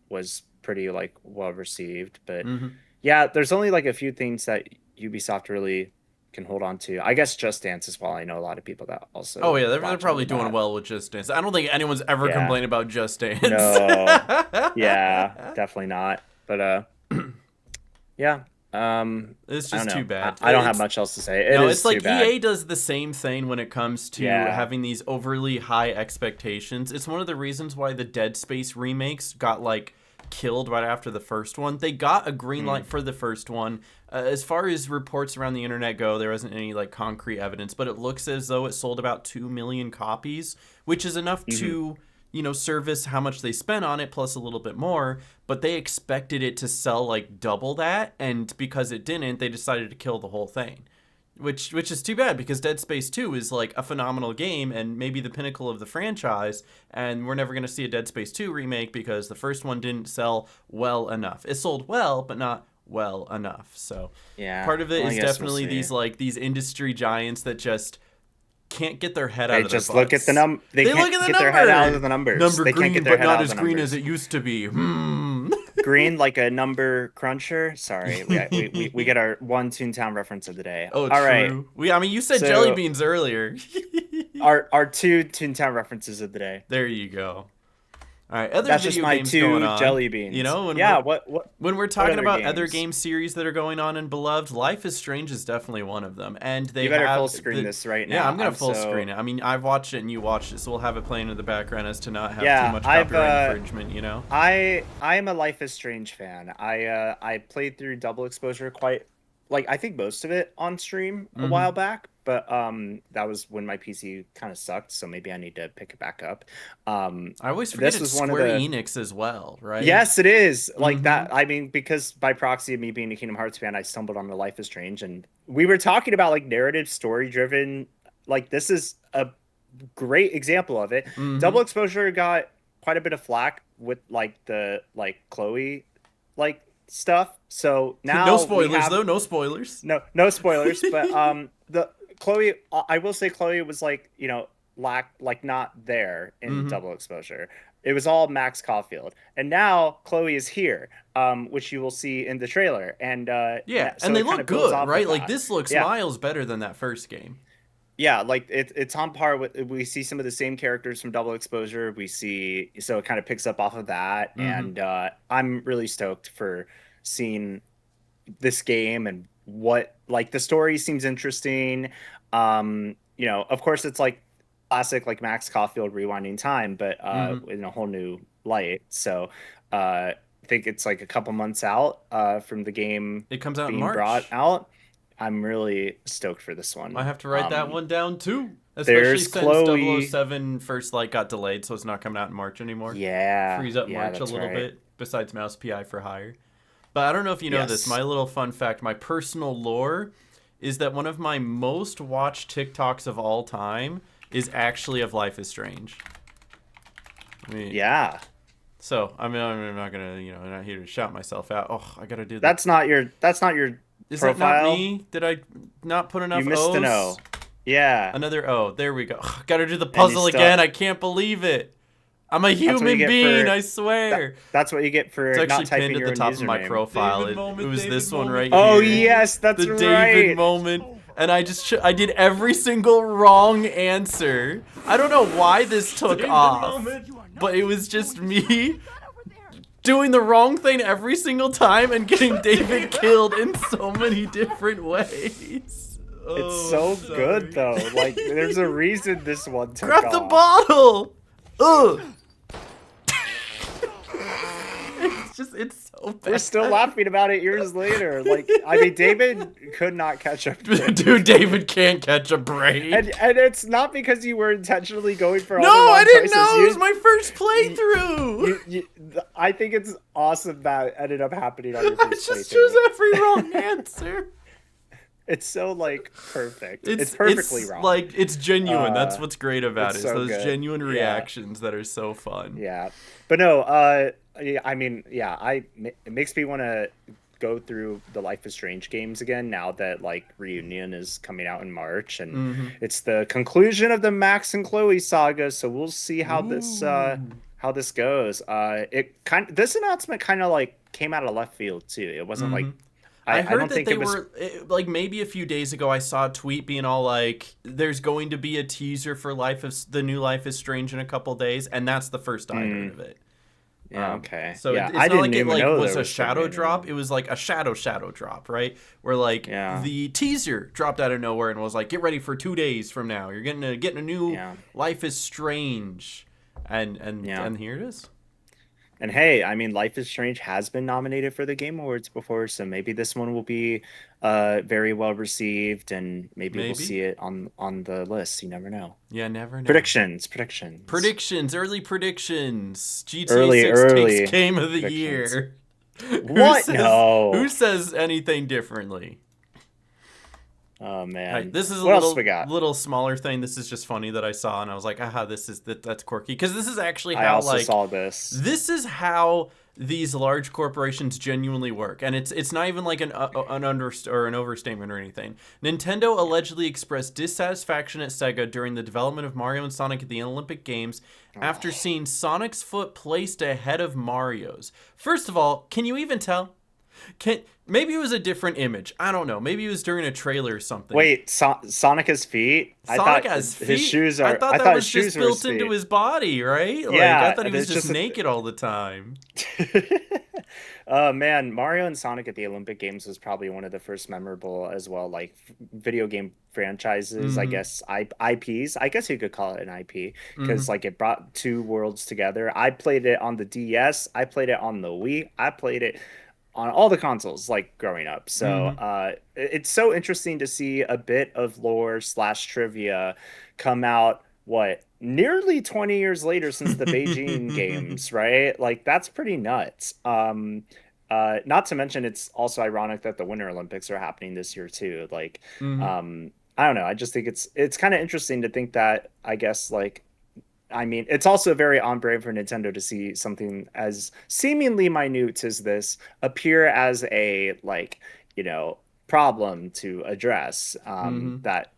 was pretty well received. But Hmm. yeah, there's only like a few things that Ubisoft really can hold on to. I guess Just Dance as well. I know a lot of people that Oh also yeah, they're latch probably onto doing that. well with Just Dance. I don't think anyone's ever Yeah. complained about Just Dance. No. Yeah, definitely not. But yeah. It's I don't just too know. bad. I don't have much else to say. It No, is it's too like bad. EA does the same thing when it comes to Yeah. having these overly high expectations. It's one of the reasons why the Dead Space remakes got like killed right after the first one. They got a green light Mm. for the first one. As far as reports around the internet go, there wasn't any like concrete evidence, but it looks as though it sold about 2 million copies, which is enough Hmm. to, service how much they spent on it plus a little bit more, but they expected it to sell like double that, and because it didn't, they decided to kill the whole thing. Which is too bad because Dead Space 2 is like a phenomenal game and maybe the pinnacle of the franchise, and we're never going to see a Dead Space 2 remake because the first one didn't sell well enough. It sold well, but not well enough. So Yeah. part of it Well, I is guess we'll definitely see. these industry giants that just can't get their head out They of their just look at the butts. num. They They look can't at the get their head out number. of the numbers. Number They can't get green, their but head not out of the as green as numbers. it used to be. Hmm. Green like a number cruncher. Sorry, we get our one Toontown reference of the day. Oh, All right. true. I mean, you said jelly So beans earlier. our two Toontown references of the day. There you go. All right, other That's just video my games going two on. jelly beans. When Yeah. we're What talking other about other games? game series that are going on in Beloved, Life is Strange is definitely one of them. And You they better full have screen the this right yeah, now. I'm gonna I'm full screen so it. I mean, I've watched it and you watched it, so we'll have it playing in the background as to not have too yeah. much copyright infringement. You know. I am a Life is Strange fan. I played through Double Exposure quite like I think most of it on stream a while Mm-hmm. back, but that was when my PC kind of sucked, so maybe I need to pick it back up. Um I always forget this it's was one of Square the Enix as well, right? Yes, it is. Like Mm-hmm. that I mean because by proxy of me being a Kingdom Hearts fan, I stumbled on the Life is Strange and we were talking about like narrative story driven like this is a great example of it. Double Mm-hmm. Exposure got quite a bit of flack with like the like Chloe like stuff. So No now we spoilers have though. No spoilers. no spoilers, but the Chloe I will say Chloe was like, like not there in Mm-hmm. Double Exposure. It was all Max Caulfield. And now Chloe is here, which you will see in the trailer. And Yeah, and so they it kind look of builds good, off of right? Like that. this looks Yeah. miles better than that first game. Yeah, like it's on par with we see some of the same characters from Double Exposure. We see so it kind of picks up off of that, Mm-hmm. and I'm really stoked for seeing this game and what like the story seems interesting. Of course it's like classic like Max Caulfield rewinding time, but Mm-hmm. in a whole new light. So I think it's like a couple months out from the game It comes out in being brought March. out. I'm really stoked for this I one. have to write that one down too. Especially There's since Chloe. 007 First Light got delayed, so it's not coming out in March anymore. Yeah, Frees up yeah, March a that's little right. bit, besides Mouse PI for hire. But I don't know if you know this. Yes. My little fun fact, my personal lore, is that one of my most watched TikToks of all time is actually of Life is Strange. I mean, Yeah. so I mean, I'm not gonna, I'm not here to shout myself out. Oh, I gotta do the. That's not your Is that not profile. me? Did I not put You enough missed an O's? O. Yeah. Another O. There we go. Gotta do the And you puzzle still again. I can't believe it. I'm a that's what you human get being, for I swear. that's what you get It's for actually not pinned typing at your the own top of my username. profile. It was this one right Oh here. yes, The that's David right. moment. And I did every single wrong answer. I don't know why this took off. But it was just me doing the wrong thing every single time and getting David killed in so many different ways. It's Oh, so I'm good sorry. though. Like there's a reason this one took Grab the off. bottle! Ugh! It's so bad. We're still laughing about it years later. Like I mean David could not catch up. Dude, David can't catch a break. And it's not because you were intentionally going for No, all the wrong I didn't choices. know. It was my first playthrough. I think it's awesome that ended up happening on your I first just playthrough. chose every wrong answer. It's so like perfect. It's perfectly wrong. Like it's genuine. That's Uh, what's great about it. it's Is so those good. genuine Yeah, reactions that are so fun. yeah. But no, yeah, I mean, yeah, it makes me want to go through the Life is Strange games again now that like Reunion is coming out in March and Mm-hmm. it's the conclusion of the Max and Chloe saga. So we'll see Ooh. how this goes. This announcement kind of like came out of left field too. It wasn't like Mm-hmm. I I heard don't that think they it was. were like maybe a few days ago. I saw a tweet being all like, "There's going to be a teaser for the new Life is Strange in a couple days," and that's the first I heard Mm, of it. yeah, okay. So Yeah, it's I not didn't like it even like know was there a was going to be shadow a new drop. one. It was like a shadow drop, right? Where like Yeah, the teaser dropped out of nowhere and was like, "Get ready for 2 days from now. You're getting a new yeah, Life is Strange," and yeah. and here it is. And hey, I mean, Life is Strange has been nominated for the Game Awards before, so maybe this one will be very well received, and maybe we'll Maybe. see it on the list. You never know. Yeah, never know. Predictions. Early predictions. GTA Early, 6 takes early Game of the predictions. Year. What? Who No. says anything differently? Oh All right, man. this is a What else we got? little smaller thing. This is just funny that I saw and I was like, aha, that's quirky because this is actually I how also like saw this. this is how these large corporations genuinely work, and it's not even like an under or an overstatement or anything. Nintendo allegedly expressed dissatisfaction at Sega during the development of Mario and Sonic at the Olympic Games after Oh. seeing Sonic's foot placed ahead of Mario's. First of all, can you even tell? Can maybe it was a different image. I don't know. Maybe it was during a trailer or something. Wait, Sonic has feet? I Sonic thought has his feet. shoes I are. thought I that thought his was just shoes were his built into feet. his body, right? Like I Yeah, thought he was it's just just. naked all the time. Oh man, Mario and Sonic at the Olympic Games was probably one of the first memorable as well, like video game franchises, I Mm-hmm. guess IPs. I guess you could call it an IP Mm-hmm. because like it brought two worlds together. I played it on the DS, I played it on the Wii, I played it on all the consoles like growing up. So Mm-hmm. it's so interesting to see a bit of lore slash trivia come out. What, nearly 20 years later since the Beijing games, right? Like that's pretty nuts. Not to mention it's also ironic that the Winter Olympics are happening this year too. Like, Mm-hmm. I don't know. I just think it's kind of interesting to think that I guess like I mean, it's also very on brand for Nintendo to see something as seemingly minute as this appear as a like, you know, problem to address. Mm-hmm. That,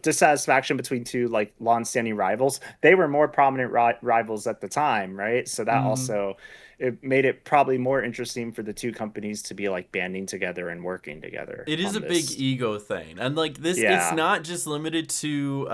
dissatisfaction between two like long-standing rivals. They were more prominent rivals at the time, right? So that Mm-hmm. also it made it probably more interesting for the two companies to be like banding together and working together It is on a big this. ego thing, and like this, it's Yeah. not just limited to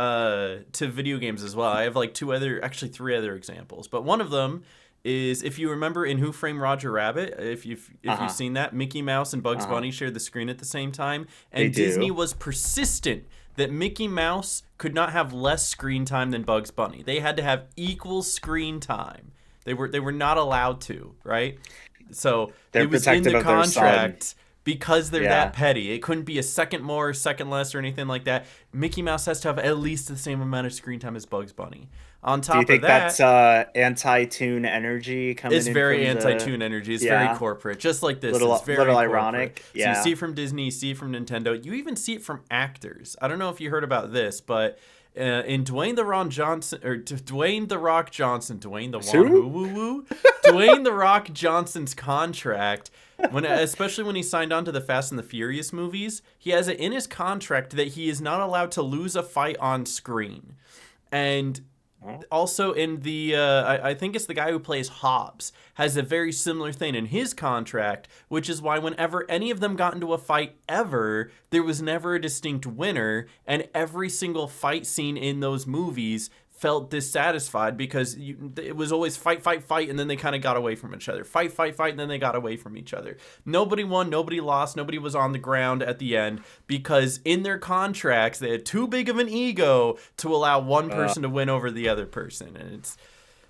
video games as well. I have like actually three other examples, but one of them is if you remember in Who Framed Roger Rabbit, if you've Uh-huh. seen that, Mickey Mouse and Bugs Uh-huh. Bunny shared the screen at the same time, They and Disney do. was persistent that Mickey Mouse could not have less screen time than Bugs Bunny. They had to have equal screen time. They were not allowed to, right? So They're it was in protective the of their son. contract because they're that Yeah. petty. It couldn't be a second more, a second less, or anything like that. Mickey Mouse has to have at least the same amount of screen time as Bugs Bunny. On Do you top of think that's that, anti-tune energy coming it's in very from the anti-tune energy. It's very yeah, corporate, just like this is little very corporate. ironic. So you see Yeah. it from Disney, you see it from Nintendo, you even see it from actors. I don't know if you heard about this, but in Dwayne the Rock Johnson or Dwayne the Rock Johnson, Dwayne the Wan Who? Who Woo Woo, Dwayne the Rock Johnson's contract. Especially when he signed on to the Fast and the Furious movies, he has it in his contract that he is not allowed to lose a fight on screen. And Oh. also in the I think it's the guy who plays Hobbs has a very similar thing in his contract, which is why whenever any of them got into a fight ever, there was never a distinct winner, and every single fight scene in those movies felt dissatisfied because it was always fight, fight, fight, and then they kind of got away from each other. Fight, fight, fight, and then they got away from each other. Nobody won, nobody lost, nobody was on the ground at the end because in their contracts they had too big of an ego to allow one Uh, person to win over the other person.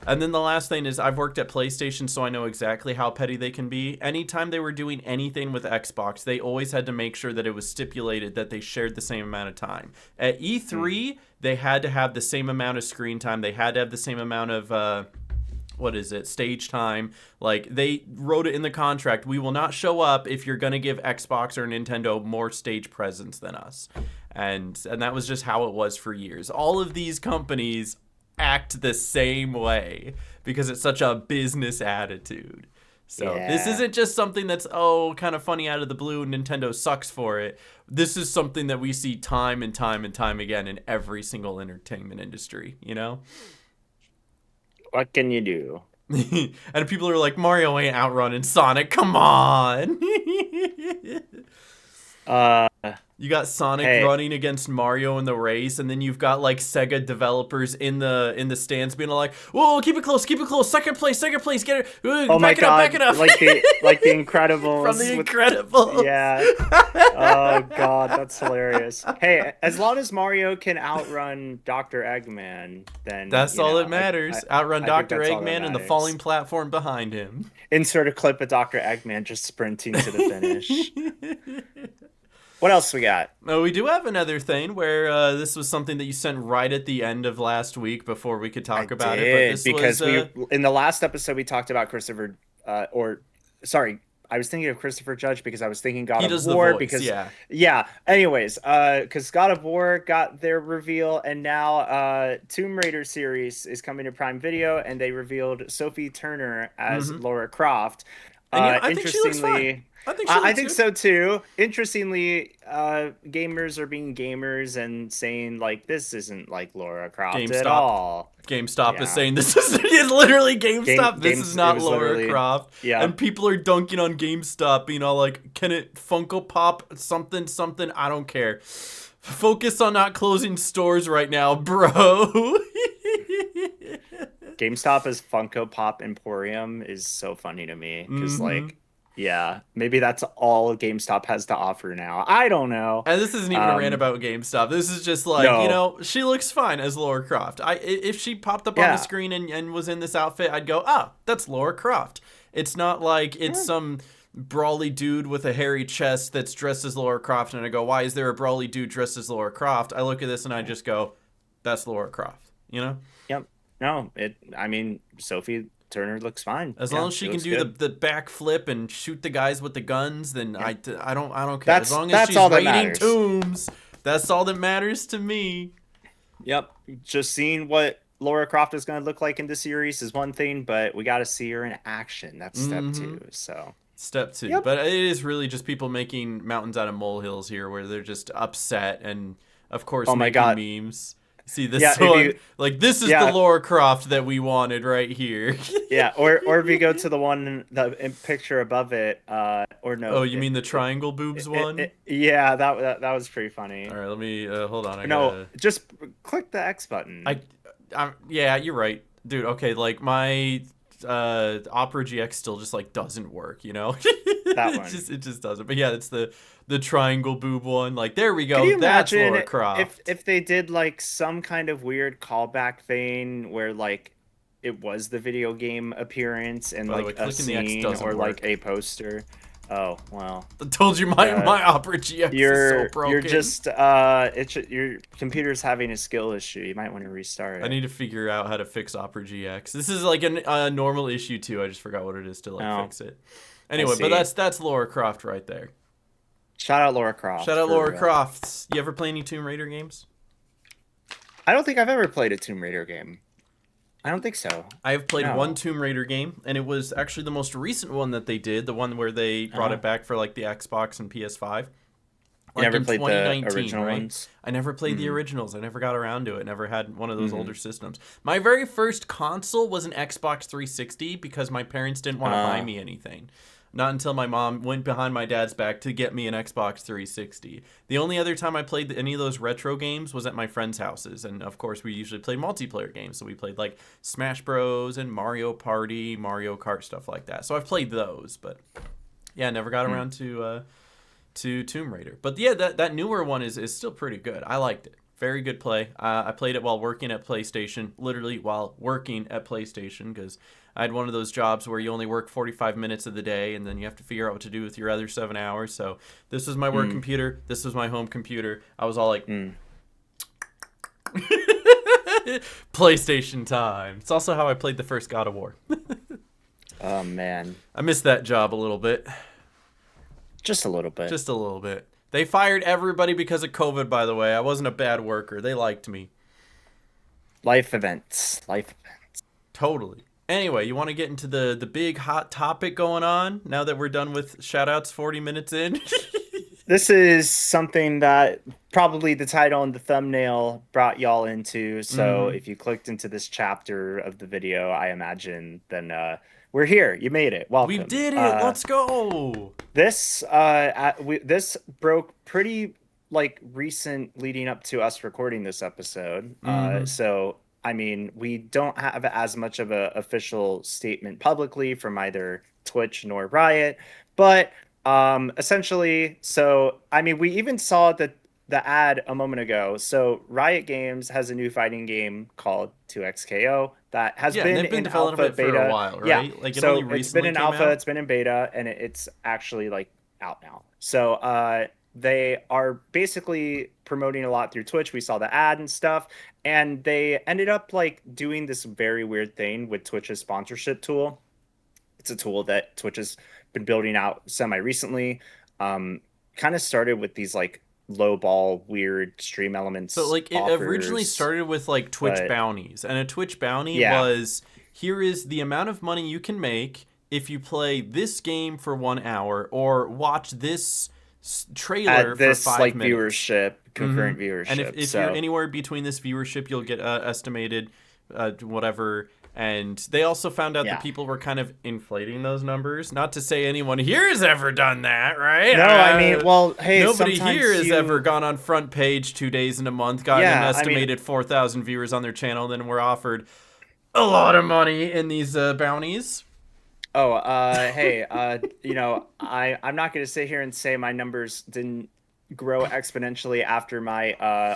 And then the last thing is I've worked at PlayStation, so I know exactly how petty they can be. Anytime they were doing anything with Xbox, they always had to make sure that it was stipulated that they shared the same amount of time. At hmm. E3, they had to have the same amount of screen time. They had to have the same amount of what is it, stage time. Like they wrote it in the contract, we will not show up if you're going to give Xbox or Nintendo more stage presence than us. And that was just how it was for years. All of these companies act the same way because it's such a business attitude. So this Yeah. isn't just something that's kind of funny out of the blue. Nintendo sucks for it. This is something that we see time and time and time again in every single entertainment industry. You know? What can you do? And people are like, Mario ain't outrunning Sonic. Come on. Uh, You got Sonic hey, running against Mario in the race, and then you've got like Sega developers in the stands being like, "Whoa, keep it close, second place, get it, oh my back God, it up." like the From the Incredibles with, Incredibles. yeah. Oh God, that's hilarious. Hey, as long as Mario can outrun Dr. Eggman, then That's all that I matters. Outrun I think Dr. that's all that Eggman and the falling matters. platform behind him. Insert a clip of Dr. Eggman just sprinting to the finish. What else we got? No, we do have another thing where this was something that you sent right at the end of last week before we could I talk about it. But did this was because we in the last episode we talked about Christopher or sorry, I was thinking of Christopher Judge because I was thinking God he of does the War voice, because yeah. yeah, anyways, cuz God of War got their reveal and now Tomb Raider series is coming to Prime Video and they revealed Sophie Turner as Hmm. Lara Croft. And I think she looks fine. Interestingly, I think she I looks think good. so too. Interestingly, gamers are being gamers and saying like this isn't like Laura Croft at GameStop. all. GameStop is Yeah. saying this is it's literally GameStop. This is Games it not was Laura literally Croft. yeah. And people are dunking on GameStop, being all like, can it Funko Pop something, something? I don't care. Focus on not closing stores right now, bro. GameStop as Funko Pop Emporium is so funny to me because Hmm. like yeah, maybe that's all GameStop has to offer now. I don't know. And this isn't even a rant Um about GameStop. This is just like, no. she looks fine as Laura Croft. If she popped up on the Yeah. screen and was in this outfit, I'd go, ah, that's Laura Croft. It's not like it's Yeah. some brawly dude with a hairy chest that's dressed as Laura Croft, and I go, why is there a brawly dude dressed as Laura Croft? I look at this and I just go, that's Laura Croft. You know? Yep. No, I mean Sophie Turner looks fine. As long Yeah, as she she can looks do good. the back flip and shoot the guys with the guns, then Yeah. I don't care. As long as That's she's all that raiding matters. tombs, that's all that matters to me. Yep. Just seeing what Laura Croft is going to look like in the series is one thing, but we got to see her in action. That's step Hmm. two. So, Step two. yep. But it is really just people making mountains out of molehills here where they're just upset and, of course, Oh my making God. memes. See this Yeah. If one? you, Like, this is the yeah, Laura Croft that we wanted right here. yeah. Or if you go to the one, picture above it, or no, Oh, you mean the triangle boobs one? yeah, that was pretty funny. All right, let me, hold on. I No, gotta. just click the X button. I, yeah, you're right, dude. Okay, like my Opera GX still just like doesn't work, you know? That it one. just doesn't. But yeah, it's the triangle boob one. Like there we Could go. you That's imagine Laura Croft. if they did like some kind of weird callback thing where like it was the video game appearance and By the way, like a clicking the X scene or doesn't like work. a poster? Oh, well. I told you my Uh my Opera GX is so you're broken. just your computer's having a skill issue. You might want to restart I it. need to figure out how to fix Opera GX. This is like a normal issue too. I just forgot what it is to like Oh, fix it. I Anyway, but see. that's Laura Croft right there. Shout out Laura Shout Croft out for Laura real. Croft. You ever play any Tomb Raider games? I don't think I've ever played a Tomb Raider game. I don't think so. I have played one No. Tomb Raider game, and it was actually the most recent one that they did, the one where they brought Oh. it back for like the Xbox and PS5. You Like never in played the 2019, original right? ones? I never played the Mm-hmm. originals. I never got around to it. Never had one of those Mm-hmm. older systems. My very first console was an Xbox 360 because my parents didn't want to buy Uh, me anything. Not until my mom went behind my dad's back to get me an Xbox 360. The only other time I played any of those retro games was at my friends' houses. And of course, we usually played multiplayer games. So we played like Smash Bros. And Mario Party, Mario Kart, stuff like that. So I've played those, but yeah, never got hmm. around to Tomb Raider. But yeah, that newer one is still pretty good. I liked it. Very good play. I played it while working at PlayStation, literally while working at PlayStation, because I had one of those jobs where you only work 45 minutes of the day, and then you have to figure out what to do with your other 7 hours. So this was my work Mm, computer. This was my home computer. I was all like, mm. PlayStation time. It's also how I played the first God of War. Oh man, I missed that job a little bit. just a little bit. Just a little bit. They fired everybody because of COVID, by the way. I wasn't a bad worker. They liked me. Life events. Life events. Totally. Anyway, you want to get into the big hot topic going on now that we're done with shoutouts 40 minutes in? This is something that probably the title and the thumbnail brought y'all into. So Mm-hmm. if you clicked into this chapter of the video, I imagine, then we're here. You made it. We Welcome. did it. Let's go. This broke pretty like recent leading up to us recording this episode. Mm-hmm. So I mean, we don't have as much of a official statement publicly from either Twitch nor Riot, but essentially, so I mean, we even saw the ad a moment ago. So Riot Games has a new fighting game called 2XKO that has Yeah, and been they've been in developing alpha it for a beta. while, Yeah, right? Like it only so it's been recently in came alpha, out. it's been in beta, and it's actually like out now. So they are basically promoting a lot through Twitch. We saw the ad and stuff, and they ended up like doing this very weird thing with Twitch's sponsorship tool. It's a tool that Twitch has been building out semi recently. Um, Kind of started with these like low ball weird stream So elements like it originally offers, started with like Twitch but bounties, and a Twitch bounty yeah, was here is the amount of money you can make if you play this game for 1 hour or watch this trailer at for this five like minutes. viewership, Mm-hmm. concurrent And viewership. if you're So anywhere between this viewership, you'll get estimated whatever. And they also found out that yeah. people were kind of inflating those numbers. Not to say anyone here has ever done that, right? No, I mean, well, hey, Nobody here sometimes has ever you, gone on front page 2 days in a month, gotten an yeah, I mean, estimated 4,000 viewers on their channel, then were offered a lot of money in these bounties. oh, hey, I'm not gonna sit here and say my numbers didn't grow exponentially after my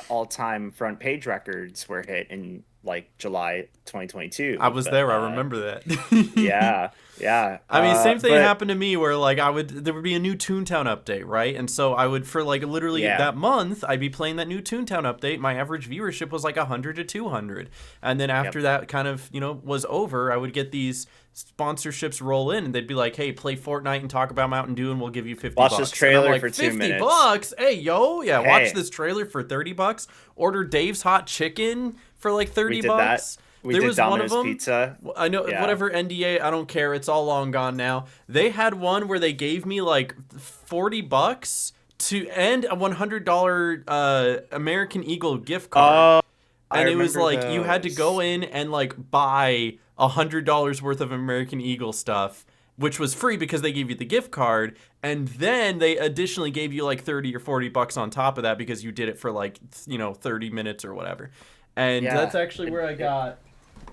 all-time front page records were hit in like July I 2022. was But there. I remember that. yeah, yeah. I mean, same thing But happened to me where like there would be a new Toontown update, right? And so I would for like literally yeah, that month I'd be playing that new Toontown update. My average viewership was like 100 to 200. And then yep. after that kind of, was over, I would get these sponsorships roll in and they'd be like, "Hey, play Fortnite and talk about Mountain Dew and we'll give you 50 Watch this bucks." And I'm trailer like, for 2 "50 minutes. bucks? Hey, yo, yeah, watch Hey, this trailer for 30 bucks. Order Dave's hot chicken for like we 30 did that. bucks." We There did was one of Domino's them. Pizza. I know Yeah. whatever NDA, I don't care. It's all long gone now. They had one where they gave me like 40 bucks to end a $100 American Eagle gift card. Oh, I And it was remember like you had to go those. in and like buy $100 worth of American Eagle stuff, which was free because they gave you the gift card, and then they additionally gave you like 30 or 40 bucks on top of that because you did it for like 30 minutes or whatever. And that's Yeah. actually where I got.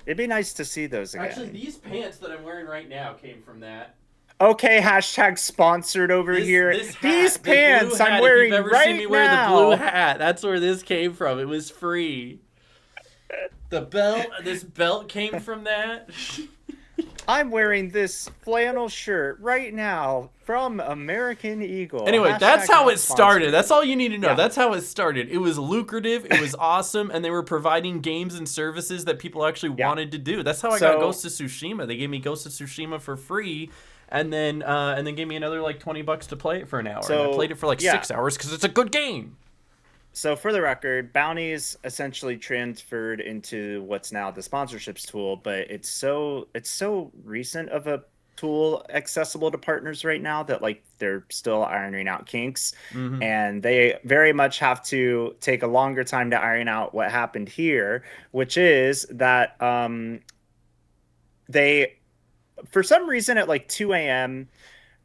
It'd be nice to see those Actually, again. these pants that I'm wearing right now came from that. Okay, hashtag sponsored over here. This These hat, this blue pants I'm hat. If you've wearing ever seen me right wear the blue now. hat, that's where this came from. It was free. The belt, this belt came from that. I'm wearing this flannel shirt right now from American Eagle. Anyway, that's Hashtag how not it started. sponsored. That's all you need to know. Yeah. That's how it started. It was lucrative, it was awesome, and they were providing games and services that people actually Yeah. wanted to do. That's how I got So Ghost of Tsushima. They gave me Ghost of Tsushima for free. And then gave me another like 20 bucks to play it for an hour. And I played it for like yeah. 6 hours because it's a good game. So for the record, bounties essentially transferred into what's now the sponsorships tool, but it's so recent of a tool accessible to partners right now that like they're still ironing out kinks, Mm-hmm. and they very much have to take a longer time to iron out what happened here, which is that they for some reason at like 2 a.m.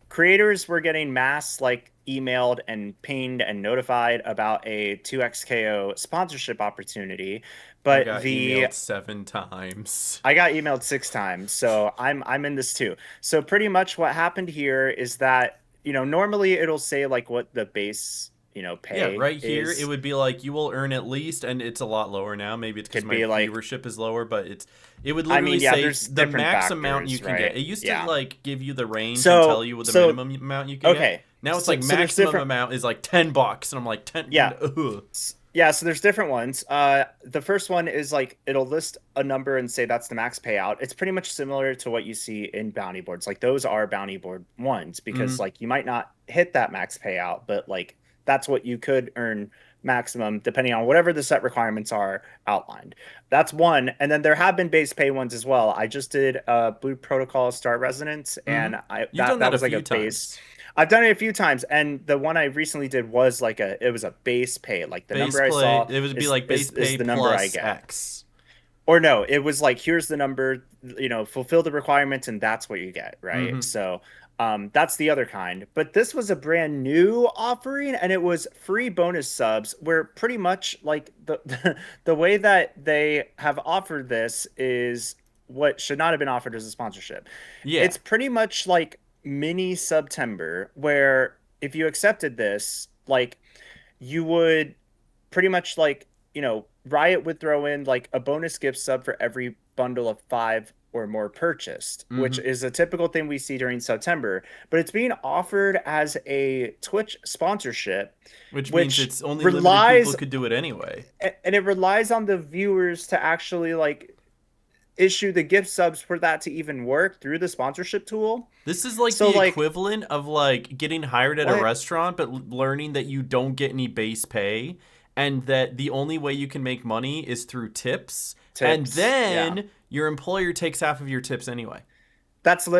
creators were getting mass like emailed and pinged and notified about a 2xko sponsorship opportunity, I but got the emailed 7 times. I got emailed 6 times, so I'm in this too. So pretty much what happened here is that normally it'll say like what the base Yeah, pay right here it is. would be like you will earn at least, and it's a lot lower now. Maybe it's because Could my be like, viewership is lower, but it would I literally mean, yeah, say there's the different max amount you factors, can get. right? It used to Yeah. like give you the range and tell So you what the so minimum amount you can get. okay. Now it's So, like so there's maximum different. amount is like 10 bucks, and I'm like 10. Yeah. Ugh. Yeah, so there's different ones. The first one is like it'll list a number and say that's the max payout. It's pretty much similar to what you see in bounty boards. Like those are bounty board ones because Mm-hmm. like you might not hit that max payout, but like that's what you could earn maximum depending on whatever the set requirements are outlined. That's one, and then there have been base pay ones as well. I just did Blue Protocol Star Resonance, Mm-hmm. and I You've that done that that a was like a few base. times. I've done it a few times, and the one I recently did was like it was a base pay. Like the Base number I play, saw it would be like base is pay the number I plus get. X. Or no, it was like here's the number, fulfill the requirements and that's what you get, right? Mm-hmm. So that's the other kind. But this was a brand new offering and it was free bonus subs where pretty much like the way that they have offered this is what should not have been offered as a sponsorship. Yeah. It's pretty much like mini September where if you accepted this, like you would pretty much like, Riot would throw in like a bonus gift sub for every bundle of five or more purchased, which Mm-hmm. is a typical thing we see during September, but it's being offered as a Twitch sponsorship, Which means which it's only limited people relies could do it anyway. and it relies on the viewers to actually like issue the gift subs for that to even work through the sponsorship tool. This is like So the like equivalent of like getting hired at a what restaurant but learning that you don't get any base pay and that the only way you can make money is through tips and tips? Yeah. then your employer takes half of your tips anyway.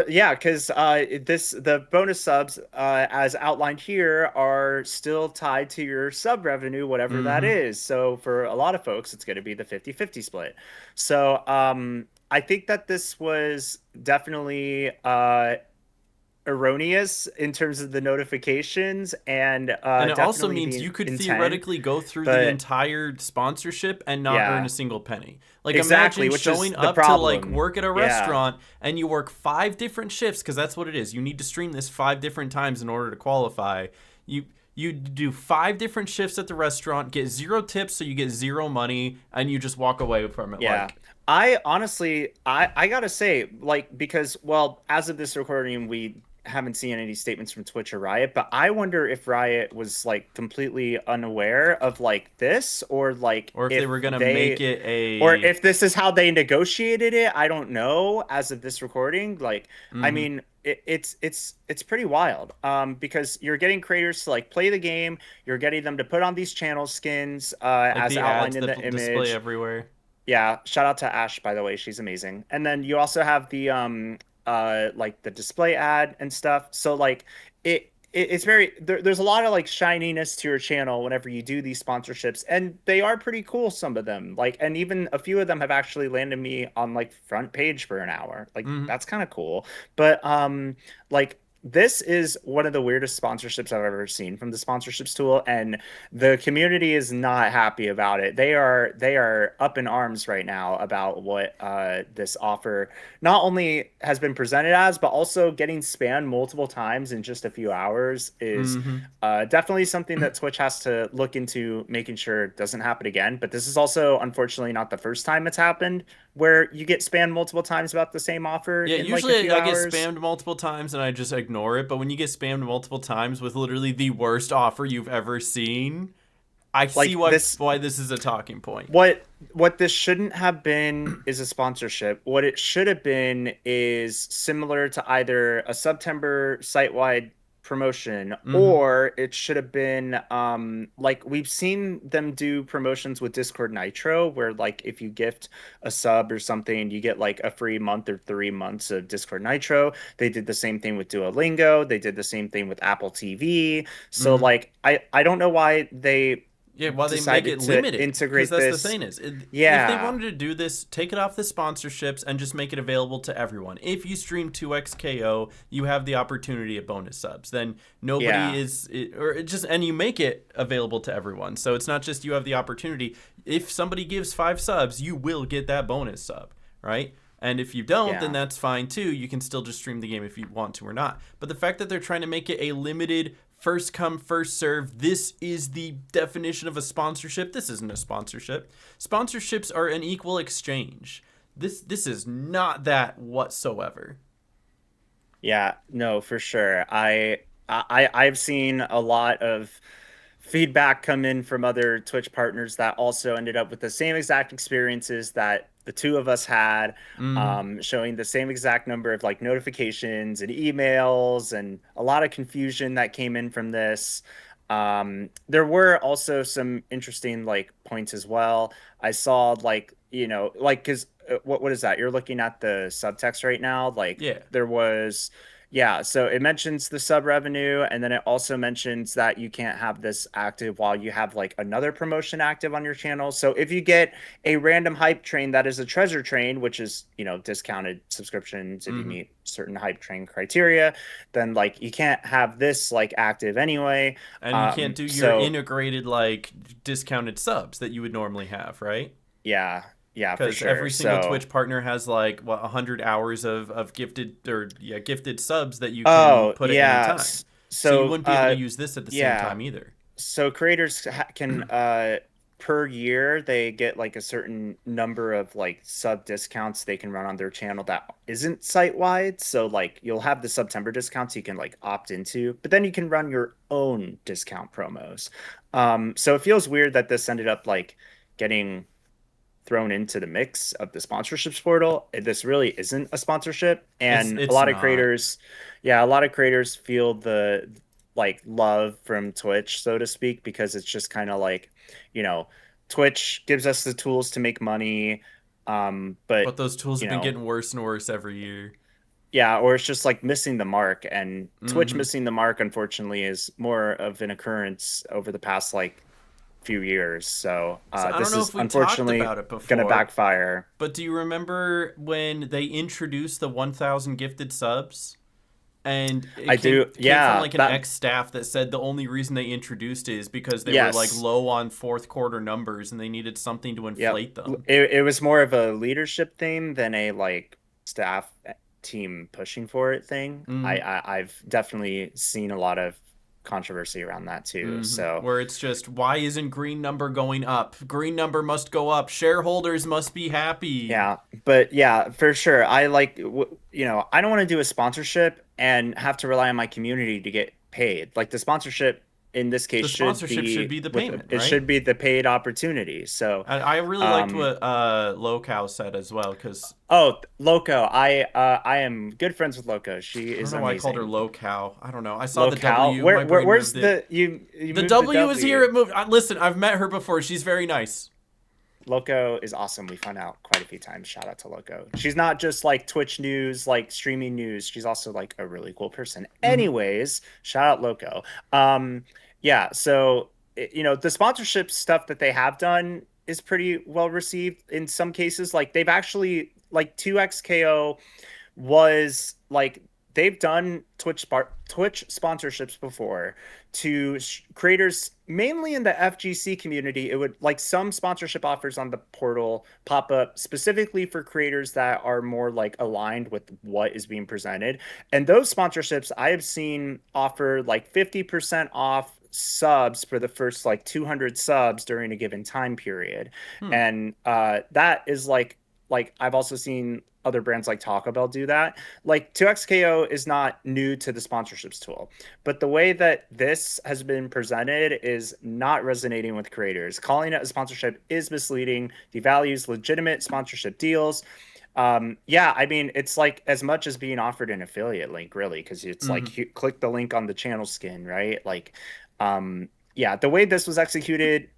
Yeah, because the bonus subs, as outlined here, are still tied to your sub revenue, whatever that Mhm. is. So for a lot of folks, it's going to be the 50-50 split. So I think that this was definitely erroneous in terms of the notifications and And it also definitely means the you could intent. theoretically go through the But entire sponsorship and not earn a yeah, single penny. Like exactly, imagine which is showing the up to like problem. work at a Yeah, restaurant and you work five different shifts because that's what it is. You need to stream this five different times in order to qualify. You you do five different shifts at the restaurant, get zero tips, so you get zero money, and you just walk away from it yeah. like, I honestly, I gotta say, like, because, well, as of this recording, we haven't seen any statements from Twitch or Riot, but I wonder if Riot was like completely unaware of like this, or like or if they if were gonna make they, it or a. if this is how they negotiated it. I don't know as of this recording. Like, I Mm-hmm. mean, it's pretty wild. Because you're getting creators to like play the game, you're getting them to put on these channel skins, Like as the outlined ads in that the display image. everywhere. Yeah, shout out to Ash, by the way, she's amazing. And then you also have the like the display ad and stuff. So like it's very there's a lot of like shininess to your channel whenever you do these sponsorships, and they are pretty cool, some of them. Like, and even a few of them have actually landed me on like front page for an hour. Like Mm-hmm. that's kind of cool. But like this is one of the weirdest sponsorships I've ever seen from the sponsorships tool, and the community is not happy about it. They are up in arms right now about what this offer not only has been presented as, but also getting spammed multiple times in just a few hours is Mm-hmm. definitely something that Twitch has to look into making sure it doesn't happen again. But this is also unfortunately not the first time it's happened where you get spammed multiple times about the same offer Yeah, in like a usually few I get hours. spammed multiple times and I just ignore it. But when you get spammed multiple times with literally the worst offer you've ever seen, I see Like this why this is a talking point. what this shouldn't have been is a sponsorship. What it should have been is similar to either a September site-wide promotion, Mm-hmm. or it should have been like we've seen them do promotions with Discord Nitro, where like if you gift a sub or something, you get like a free month or 3 months of Discord Nitro. They did the same thing with Duolingo. They did the same thing with Apple TV. So Mm-hmm. like I don't know why they Yeah, why they make it decided to limited? Because integrate that's the this. thing is, if they Yeah, wanted to do this, take it off the sponsorships and just make it available to everyone. If you stream 2xKO, you have the opportunity at bonus subs. Then nobody yeah, is, or it just, and you make it available to everyone. So it's not just you have the opportunity. If somebody gives 5 subs, you will get that bonus sub, right? And if you don't, then yeah, that's fine too. You can still just stream the game if you want to or not. But the fact that they're trying to make it a limited first come first serve, this is the definition of a sponsorship. This isn't a sponsorship. Sponsorships are an equal exchange. This is not that whatsoever. yeah. No, for sure. I've seen a lot of feedback come in from other Twitch partners that also ended up with the same exact experiences that the two of us had, Mm-hmm. showing the same exact number of like notifications and emails and a lot of confusion that came in from this. There were also some interesting like points as well. I saw like, like, because what is that? You're looking at the subtext right now. Like Yeah. there was Yeah, so it mentions the sub revenue, and then it also mentions that you can't have this active while you have like another promotion active on your channel. So if you get a random hype train that is a treasure train, which is, discounted subscriptions if you Hmm. meet certain hype train criteria, then like you can't have this like active anyway. And you can't do your So integrated like discounted subs that you would normally have, right? yeah, yeah, for Because sure. every single So Twitch partner has like what 100 hours of gifted or yeah gifted subs that you can oh put at any yeah, time. So you so wouldn't be able to use this at the same yeah. time either. So creators can per year they get like a certain number of like sub discounts they can run on their channel that isn't site wide. So like you'll have the September discounts you can like opt into, but then you can run your own discount promos. So it feels weird that this ended up like getting thrown into the mix of the sponsorships portal. This really isn't a sponsorship, It's and a it's lot of not. creators, yeah, a lot of creators feel the like love from Twitch, so to speak, because it's just kind of like, you know, Twitch gives us the tools to make money, but But those tools you have been know, getting worse and worse every year. yeah, or it's just like missing the mark, and Twitch Hmm. missing the mark, unfortunately, is more of an occurrence over the past like few years. So So I don't this know is if we talked unfortunately about it gonna before, backfire. but do you remember when they introduced the 1,000 gifted subs? And it I came do. came from Yeah, like an that ex staff that said the only reason they introduced it is because they were like yes. low on fourth quarter numbers and they needed something to Yep. inflate them. It was more of a leadership thing than a like staff team pushing for it thing. Mm-hmm. I've definitely seen a lot of controversy around that too. Mm-hmm. So Where it's just, why isn't green number going up? Green number must go up. Shareholders must be happy. yeah, but yeah, for sure. I like I don't want to do a sponsorship and have to rely on my community to get paid. Like the sponsorship in this case The sponsorship should be the payment, it right? should be the paid opportunity. So I really liked um what Lowcow said as well, because oh, Loco. I am good friends with Loco. She I don't is know why I called her amazing. Lowcow. I don't know. I saw the Locale. W, my brain Where's moved it. the you The moved the W is here. W. It moved. Listen, I've met her before. She's very nice. Loco is awesome. We found out quite a few times. Shout out to Loco. She's not just like Twitch news, like streaming news. She's also like a really cool person. Mm-hmm. Anyways, shout out Loco. Yeah, so the sponsorship stuff that they have done is pretty well received in some cases. Like they've actually like 2XKO was like they've done Twitch sponsorships before to creators mainly in the FGC community. It would like some sponsorship offers on the portal pop up specifically for creators that are more like aligned with what is being presented. And those sponsorships I have seen offer like 50% off subs for the first like 200 subs during a given time period. Hmm. And that is like I've also seen other brands like Taco Bell do that. Like 2XKO is not new to the sponsorships tool, but the way that this has been presented is not resonating with creators. Calling it a sponsorship is misleading, devalues legitimate sponsorship deals. Yeah, I mean, it's like as much as being offered an affiliate link, really, because it's Mm-hmm. like you click the link on the channel skin, right? Like, yeah, the way this was executed,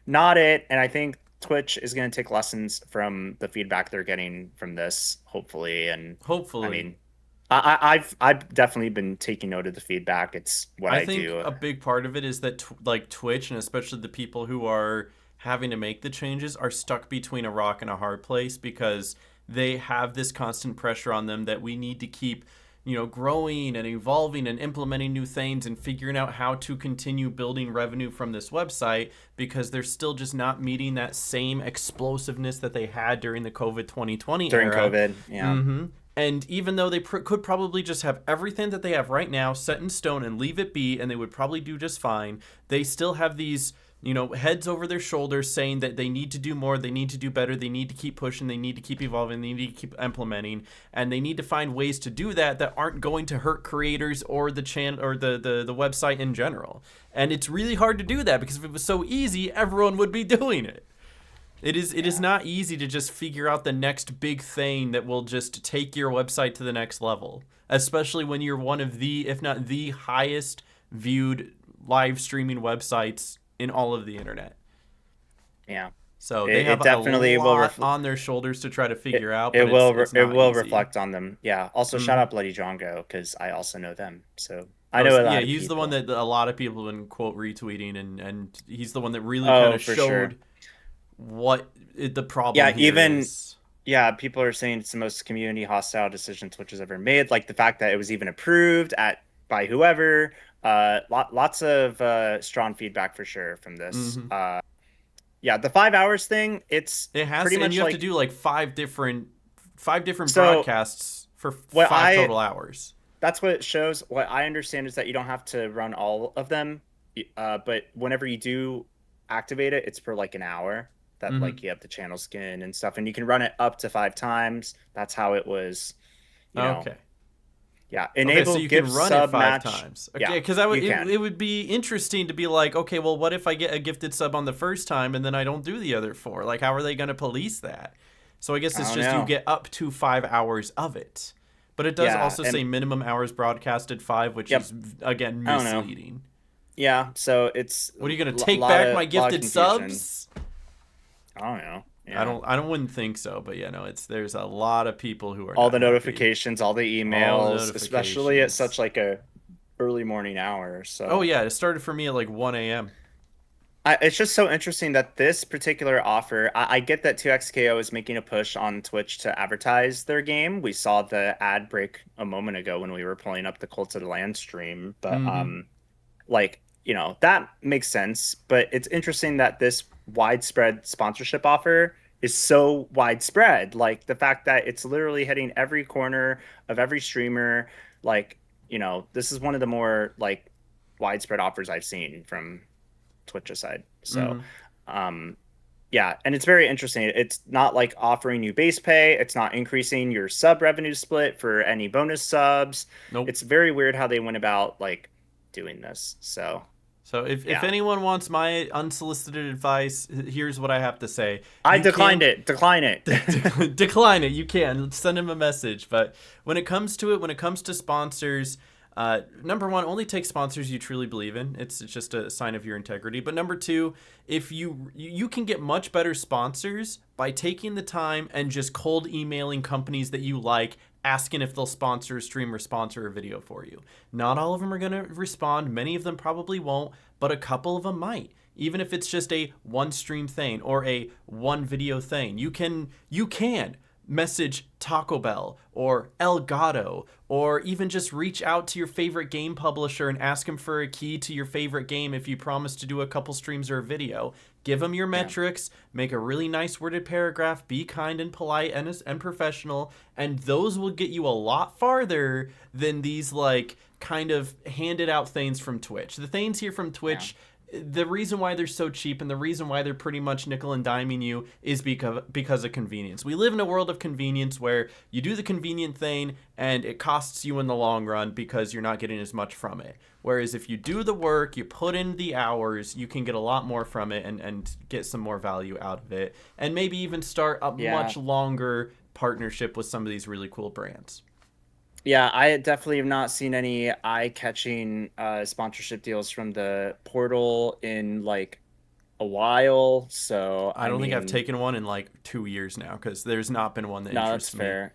not it. And I think Twitch is going to take lessons from the feedback they're getting from this, hopefully. And I Hopefully. mean, I've definitely been taking note of the feedback. It's what I I think do. a big part of it is that like Twitch and especially the people who are having to make the changes are stuck between a rock and a hard place because they have this constant pressure on them that we need to keep, growing and evolving and implementing new things and figuring out how to continue building revenue from this website because they're still just not meeting that same explosiveness that they had during the COVID 2020 During era. COVID. Yeah. Mm-hmm. And even though they could probably just have everything that they have right now set in stone and leave it be, and they would probably do just fine, they still have these, heads over their shoulders saying that they need to do more, they need to do better, they need to keep pushing, they need to keep evolving, they need to keep implementing, and they need to find ways to do that that aren't going to hurt creators or the channel or the website in general. And it's really hard to do that because if it was so easy, everyone would be doing it. It is Yeah. not easy to just figure out the next big thing that will just take your website to the next level, especially when you're one of the, if not the highest viewed live streaming websites in all of the internet. Yeah. So they It have a definitely will lot reflect. on their shoulders to try to It figure out, it but it's will it's it not will easy. reflect on them. Yeah. Also, shout Hmm. out Bloody Drongo because I also know them, so I Oh, know a yeah, lot of he's the one people. that a lot of people have been quote retweeting, and he's the one that really kind Oh, of for sure. showed what the problem Yeah, here even is. yeah, people are saying it's the most community hostile decision Twitch has ever made. Like the fact that it was even approved at by whoever. Lots of strong feedback for sure from this. Hmm. Yeah, the 5 hours thing. It's It has pretty to, and much you have to like do like five different so. broadcasts for What five I total hours. That's what it shows. What I understand is that you don't have to run all of them, but whenever you do activate it, it's for like an hour. That like Hmm. you have the channel skin and stuff, and you can run it up to 5 times. That's how it was, you know. Okay. Yeah, Okay, so enable you can gift run it sub five match. times. Yeah, Okay, because I would you it, can. it would be interesting to be like, okay, well, what if I get a gifted sub on the first time and then I don't do the other four? Like, how are they going to police that? So I guess I it's don't just you know. get up to 5 hours of it, but it does Yeah, also and say minimum hours broadcasted five, which yep. is again I don't know. misleading. Yeah, so it's What are you going to a take back my lot of gifted confusion. subs? I don't know. I Yeah. don't. I don't. Wouldn't think so. But yeah, no. It's there's a lot of people who are All not the happy. notifications, all the All the emails, especially at such notifications. like a early morning hour. Oh So yeah, it started for me at like 1 a.m. it's just so interesting that this particular offer, I get that 2XKO is making a push on Twitch to advertise their game. We saw the ad break a moment ago when we were pulling up the Cult of the Land stream, but Mm-hmm. like, that makes sense. But it's interesting that this widespread sponsorship offer is so widespread. Like the fact that it's literally hitting every corner of every streamer. Like, this is one of the more like widespread offers I've seen from Twitch aside. So, Mm-hmm. um, yeah, and it's very interesting. It's not like offering you base pay. It's not increasing your sub revenue split for any bonus subs. Nope. It's very weird how they went about like doing this. So, So if yeah, anyone wants my unsolicited advice, here's what I have to say. I You declined can it. Decline it. decline it. You can send him a message. But when it comes to it, when it comes to sponsors, number one, only take sponsors you truly believe in. It's just a sign of your integrity. But number two, if you can get much better sponsors by taking the time and just cold emailing companies that you like, asking if they'll sponsor a stream or sponsor a video for you. Not all of them are going to respond. Many of them probably won't, but a couple of them might. Even if it's just a one stream thing or a one video thing, you can message Taco Bell or Elgato, or even just reach out to your favorite game publisher and ask them for a key to your favorite game if you promise to do a couple streams or a video. Give them your Yeah, metrics, make a really nice worded paragraph, be kind and polite and professional, and those will get you a lot farther than these like kind of handed out things from Twitch. The things here from yeah, Twitch, the reason why they're so cheap and the reason why they're pretty much nickel and diming you is because of convenience. We live in a world of convenience where you do the convenient thing and it costs you in the long run because you're not getting as much from it. Whereas if you do the work, you put in the hours, you can get a lot more from it and get some more value out of it. And maybe even start a yeah. much longer partnership with some of these really cool brands. Yeah, I definitely have not seen any eye-catching sponsorship deals from the portal in like a while. So, I I don't think I've mean, taken one in like 2 years now because there's not been one that no, that's interests me. fair.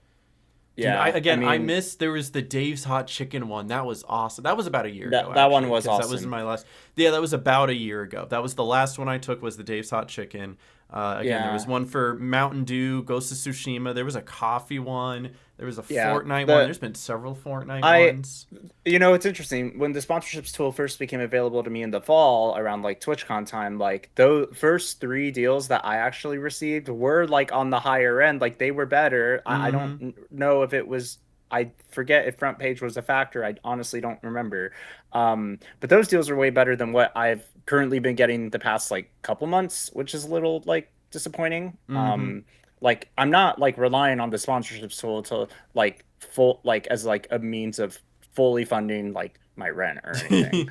Dude, Yeah, I I mean, miss there was the Dave's Hot Chicken one. That was awesome. That was about a year ago that one actually, was because that was awesome. my last. Yeah, that was about a year ago. That was the last one I took was the Dave's Hot Chicken. Again, there was Yeah, one for Mountain Dew, Ghost of Tsushima. There was a coffee one. There was a yeah. Fortnite one. The There's been several Fortnite I ones. It's interesting when the sponsorships tool first became available to me in the fall around like TwitchCon time. Like those first three deals that I actually received were like on the higher end. Like they were better. I don't Mm-hmm. know if it was. I forget if front page was a factor. I honestly don't remember. But those deals are way better than what I've currently been getting the past like couple months, which is a little like disappointing. Mm-hmm. Like I'm not like relying on the sponsorships tool to like full like as like a means of fully funding like my rent or anything.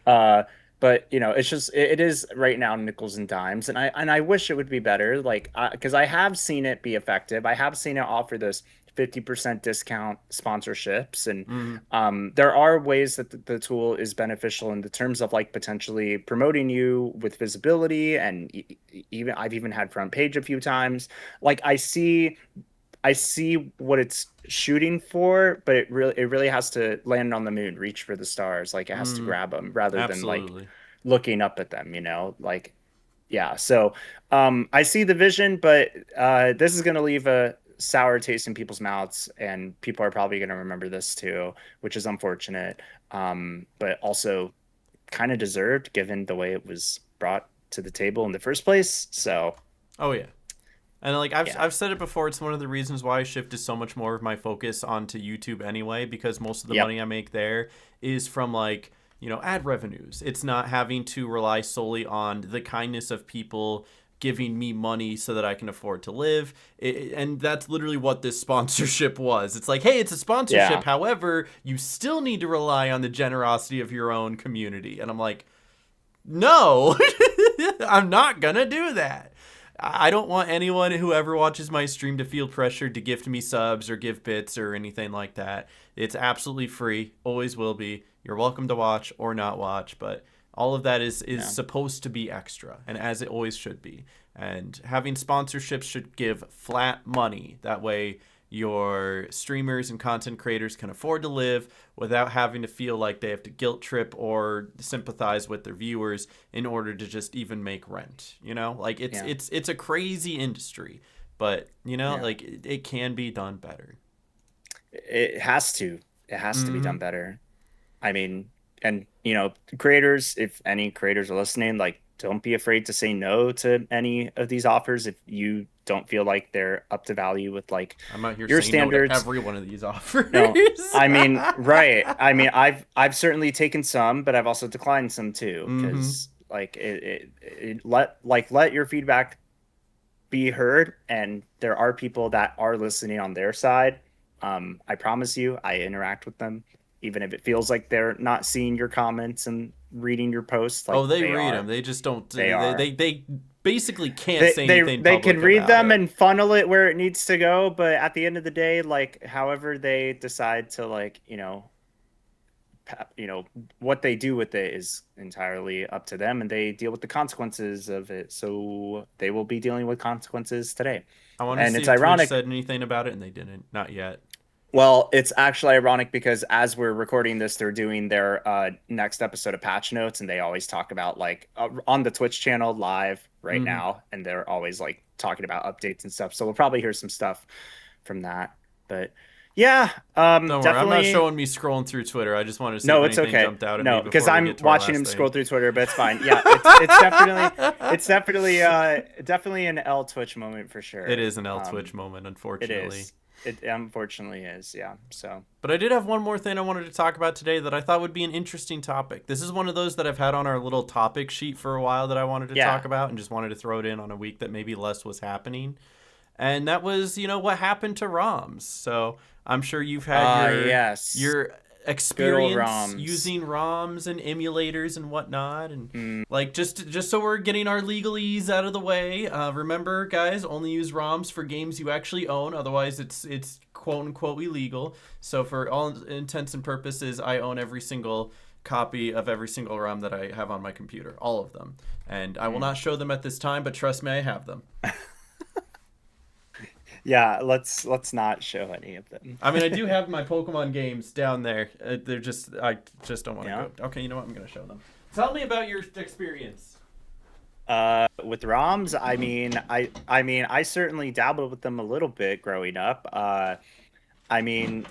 Uh, but it's just it is right now nickels and dimes, and I wish it would be better. Like, because I have seen it be effective. I have seen it offer this 50% discount sponsorships. And Mm, there are ways that the tool is beneficial in the terms of like potentially promoting you with visibility. And even I've even had front page a few times. Like I see what it's shooting for, but it really has to land on the moon, reach for the stars. Like it has to mm, grab them rather than like absolutely. looking up at them, like yeah. So I see the vision, but this is going to leave a sour taste in people's mouths, and people are probably going to remember this too, which is unfortunate, but also kind of deserved given the way it was brought to the table in the first place. So Oh yeah. And like I've yeah, I've said it before, it's one of the reasons why I shifted so much more of my focus onto YouTube anyway, because most of the yep, money I make there is from like, ad revenues. It's not having to rely solely on the kindness of people giving me money so that I can afford to live. And that's literally what this sponsorship was. It's like, hey, it's a sponsorship. yeah, However, you still need to rely on the generosity of your own community. And I'm like, no, I'm not gonna do that. I don't want anyone who ever watches my stream to feel pressured to gift me subs or give bits or anything like that. It's absolutely free, always will be. You're welcome to watch or not watch, but all of that is yeah, supposed to be extra, and as it always should be. And having sponsorships should give flat money. That way, your streamers and content creators can afford to live without having to feel like they have to guilt trip or sympathize with their viewers in order to just even make rent. Like it's yeah, it's it's a crazy industry, but yeah. like it can be done better. It has to. It has to be done Mm-hmm. better. I mean, and creators, if any creators are listening, like don't be afraid to say no to any of these offers if you don't feel like they're up to value with like I'm out here your saying no to standards. every one of these offers. No, I mean, right. I mean, I've certainly taken some, but I've also declined some too, Mm-hmm. because like let your feedback be heard, and there are people that are listening on their side. I promise you, I interact with them, even if it feels like they're not seeing your comments and reading your posts, Oh, like they they read them. are. They just don't. They They are. they basically can't They say they anything they can public read about them it. and funnel it where it needs to go, but at the end of the day, like however they decide to like, what they do with it is entirely up to them, and they deal with the consequences of it. So they will be dealing with consequences today. I want to And see it's if Twitch ironic. said anything about it, and they didn't. Not yet. Well, it's actually ironic because as we're recording this, they're doing their next episode of Patch Notes, and they always talk about like on the Twitch channel live right Mm-hmm. now, and they're always like talking about updates and stuff. So we'll probably hear some stuff from that. But yeah, Don't worry, I'm not definitely. showing me scrolling through Twitter. I just wanted to see if No, it's anything okay. jumped out at me No, because before we I'm get to our watching last him scroll thing. through Twitter, but it's fine. Yeah, it's definitely an L Twitch moment for It sure. is an L Twitch moment, It unfortunately. is. It unfortunately is. Yeah. So But I did have one more thing I wanted to talk about today that I thought would be an interesting topic. This is one of those that I've had on our little topic sheet for a while that I wanted to talk yeah. about and just wanted to throw it in on a week that maybe less was happening. And that was, what happened to ROMs. So I'm sure you've had Yes. your Good old experience ROMs. using ROMs and emulators and whatnot, and Mm, like just so we're getting our legalese out of the way. Remember, guys, only use ROMs for games you actually own. Otherwise, it's quote unquote illegal. So for all intents and purposes, I own every single copy of every single ROM that I have on my computer, all of them, and I will mm. not show them at this time. But trust me, I have them. Yeah, let's not show any of them. I mean, I do have my Pokemon games down there. I just don't want to Yeah. go. Okay, you know what? I'm going to show them. Tell me about your experience. With ROMs, I certainly dabbled with them a little bit growing up. I mean,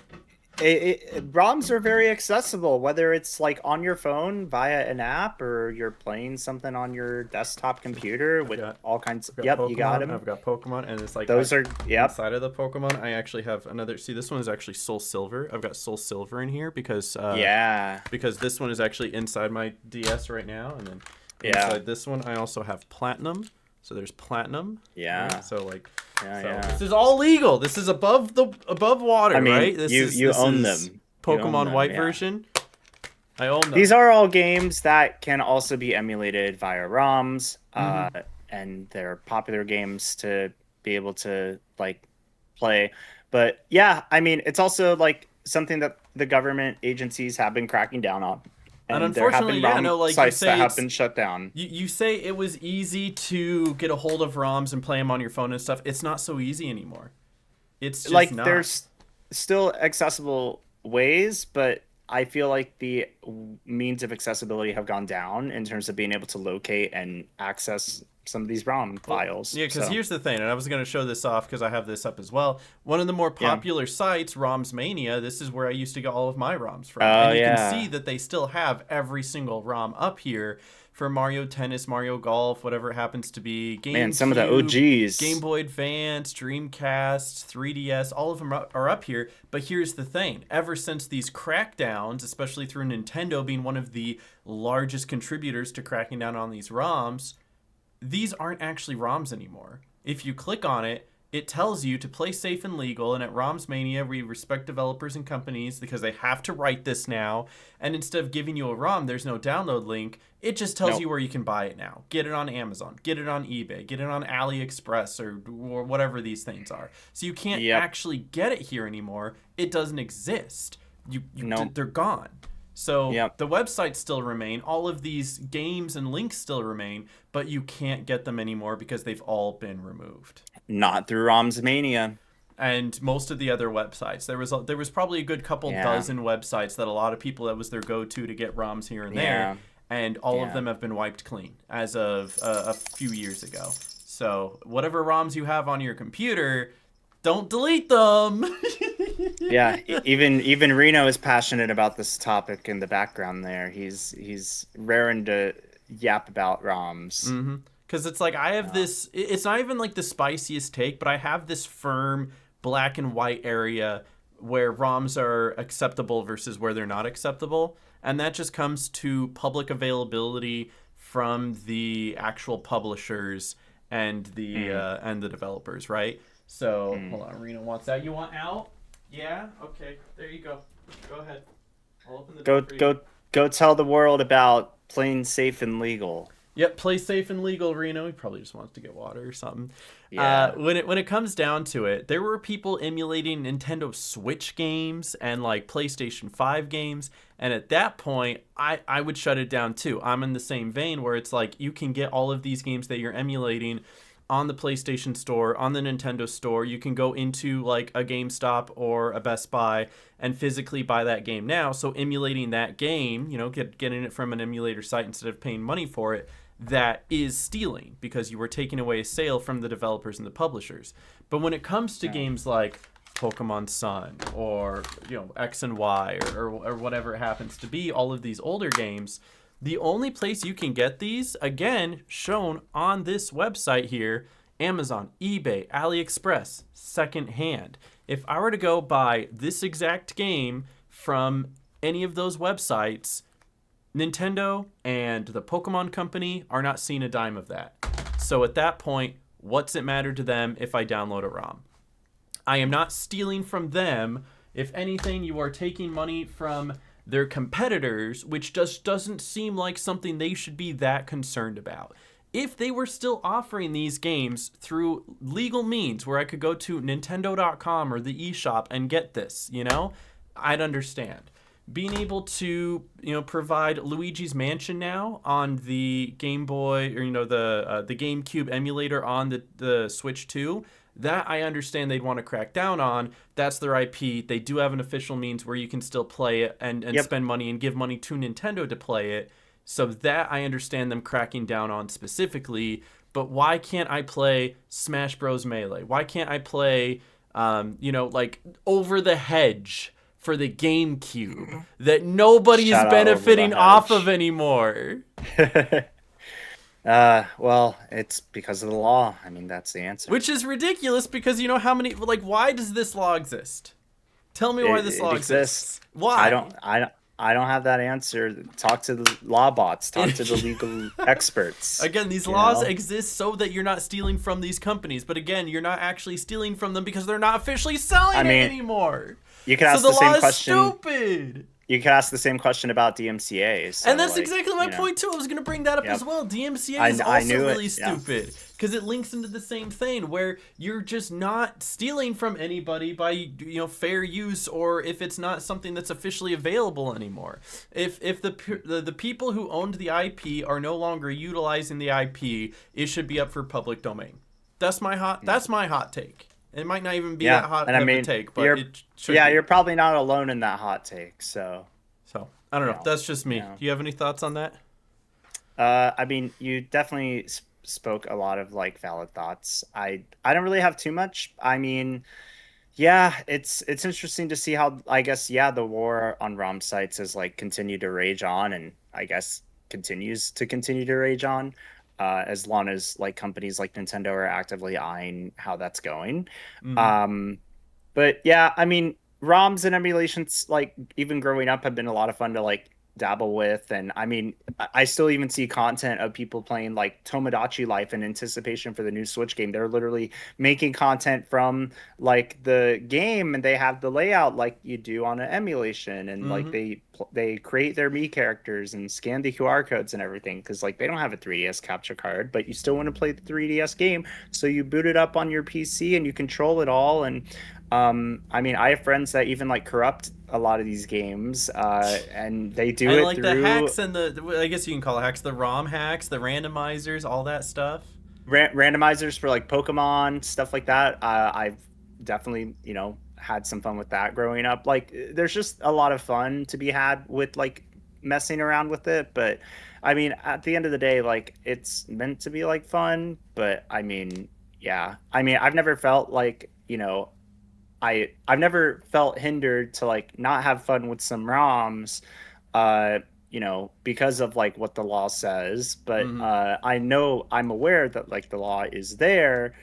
ROMs are very accessible, whether it's like on your phone via an app or you're playing something on your desktop computer I've with got all kinds. I've got Yep, you got Pokemon. them. I've got Pokemon, and it's like Those are, yep. inside of the Pokemon, I actually have another. See, this one is actually Soul Silver. I've got Soul Silver in here Yeah. because this one is actually inside my DS right now, and then Yeah. inside this one, I also have Platinum. So there's Platinum, right? Yeah. So like, Yeah. so Yeah. this is all legal. This is above I water, mean, right? This you is you this own is them. You own Pokemon them. White Yeah. version. I own These them. are all games that can also be emulated via ROMs, Mm-hmm. and they're popular games to be able to like play. But yeah, I mean, it's also like something that the government agencies have been cracking down on, And and there have unfortunately, been yeah, ROM no, like you sites that say, have it's been shut down. you say it was easy to get a hold of ROMs and play them on your phone and stuff. It's not so easy anymore. It's just Like not. there's still accessible ways, but I feel like the means of accessibility have gone down in terms of being able to locate and access some of these ROM Well, files. yeah, because So here's the thing, and I was going to show this off because I have this up as well. One of the more yeah. popular sites, ROMs Mania, this is where I used to get all of my ROMs from. Oh And you can see yeah. that they still have every single ROM up here for Mario Tennis, Mario Golf, whatever it happens to be, Man, some of the GameCube, Game OGs. Boy Advance, Dreamcast, 3DS, all of them are up here. But here's the thing, ever since these crackdowns, especially through Nintendo being one of the largest contributors to cracking down on these ROMs, these aren't actually ROMs anymore. If you click on it, it tells you to play safe and legal, and at ROMs Mania, we respect developers and companies because they have to write this now. And instead of giving you a ROM, there's no download link. It just tells you Nope. where you can buy it now. Get it on Amazon, get it on eBay, get it on AliExpress, or whatever these things are. So you can't Yep. actually get it here anymore. It doesn't exist. Nope. They're gone. So Yep. the websites still remain, all of these games and links still remain, but you can't get them anymore because they've all been removed. Not through ROMs Mania. And most of the other websites, there was probably a good couple Yeah. dozen websites that a lot of people, that was their go-to to get ROMs here and there, Yeah. and all of Yeah. them have been wiped clean as of a few years ago. So whatever ROMs you have on your computer, don't delete them. Yeah, even Reno is passionate about this topic in the background there. He's raring to yap about ROMs. Mm-hmm. Because it's like I have this. It's not even like the spiciest take, but I have this firm black and white area where ROMs are acceptable versus where they're not acceptable, and that just comes to public availability from the actual publishers and the developers, right? So hold on, Rena wants that. You want out? Yeah. Okay. There you go. Go ahead. I'll open the door Go for you. go go tell the world about playing safe and legal. Yep, play safe and legal, Reno. He probably just wants to get water or something. Yeah. When it comes down to it, there were people emulating Nintendo Switch games and like PlayStation 5 games, and at that point, I would shut it down too. I'm in the same vein where it's like you can get all of these games that you're emulating on the PlayStation Store, on the Nintendo Store. You can go into like a GameStop or a Best Buy and physically buy that game now. So emulating that game, getting it from an emulator site instead of paying money for it, that is stealing because you were taking away a sale from the developers and the publishers. But when it comes to games like Pokemon Sun or X and Y or whatever it happens to be, all of these older games, the only place you can get these, again, shown on this website here, Amazon, eBay, AliExpress, secondhand. If I were to go buy this exact game from any of those websites, Nintendo and the Pokemon Company are not seeing a dime of that. So at that point, what's it matter to them if I download a ROM? I am not stealing from them. If anything, you are taking money from their competitors, which just doesn't seem like something they should be that concerned about. If they were still offering these games through legal means where I could go to Nintendo.com or the eShop and get this, I'd understand. Being able to, provide Luigi's Mansion now on the Game Boy or the GameCube emulator on the Switch 2, that I understand they'd want to crack down on. That's their IP. They do have an official means where you can still play it and Yep. spend money and give money to Nintendo to play it. So that I understand them cracking down on specifically. But why can't I play Smash Bros. Melee? Why can't I play, like Over the Hedge for the GameCube that nobody's Shout out Over the benefiting off of Hedge. anymore? Well, it's because of the law. I mean, that's the answer. Which is ridiculous because you know how many, like, why does this law exist? Tell me why this It law exists. exists. Why? I don't have that answer. Talk to the law bots. Talk to the legal experts. Again, these you laws know? exist so that you're not stealing from these companies. But again, you're not actually stealing from them because they're not officially selling I it mean, anymore. You could So ask the the law same is question. stupid. you could ask the same question about DMCA. And So that's like, exactly my point too. I was gonna bring that up as yep, well. DMCA is I also knew it. really Yeah. stupid because it links into the same thing where you're just not stealing from anybody by fair use, or if it's not something that's officially available anymore. If the people who owned the IP are no longer utilizing the IP, it should be up for public domain. That's my hot take. It might not even be that Yeah, hot and I of a mean, take, but you're it should yeah, be. you're probably not alone in that hot take. So, So I don't you know. know, That's just me. yeah. Do you have any thoughts on that? I mean, you definitely spoke a lot of like valid thoughts. I don't really have too much. I mean, yeah, it's interesting to see how, I guess, yeah, the war on ROM sites has like continued to rage on, and I guess continue to rage on, as long as like companies like Nintendo are actively eyeing how that's going. Mm-hmm. Um, but yeah, I mean, ROMs and emulations, like even growing up, have been a lot of fun to like dabble with. And I mean, I still even see content of people playing like Tomodachi Life in anticipation for the new Switch game. They're literally making content from like the game, and they have the layout like you do on an emulation, and like Mm-hmm. they create their Mii characters and scan the QR codes and everything, because like they don't have a 3DS capture card, but you still want to play the 3DS game, so you boot it up on your PC and you control it all. And I mean, I have friends that even like corrupt a lot of these games, and they do And it like the through hacks and I guess you can call it hacks, the ROM hacks, the randomizers, all that stuff. randomizers for like Pokemon, stuff like that. I've definitely, had some fun with that growing up. Like, there's just a lot of fun to be had with like messing around with it. But I mean, at the end of the day, like it's meant to be like fun. But I mean, yeah, I mean, I've never felt like, I've never felt hindered to like not have fun with some ROMs, because of like what the law says. But Mm-hmm. I know, I'm aware that like the law is there,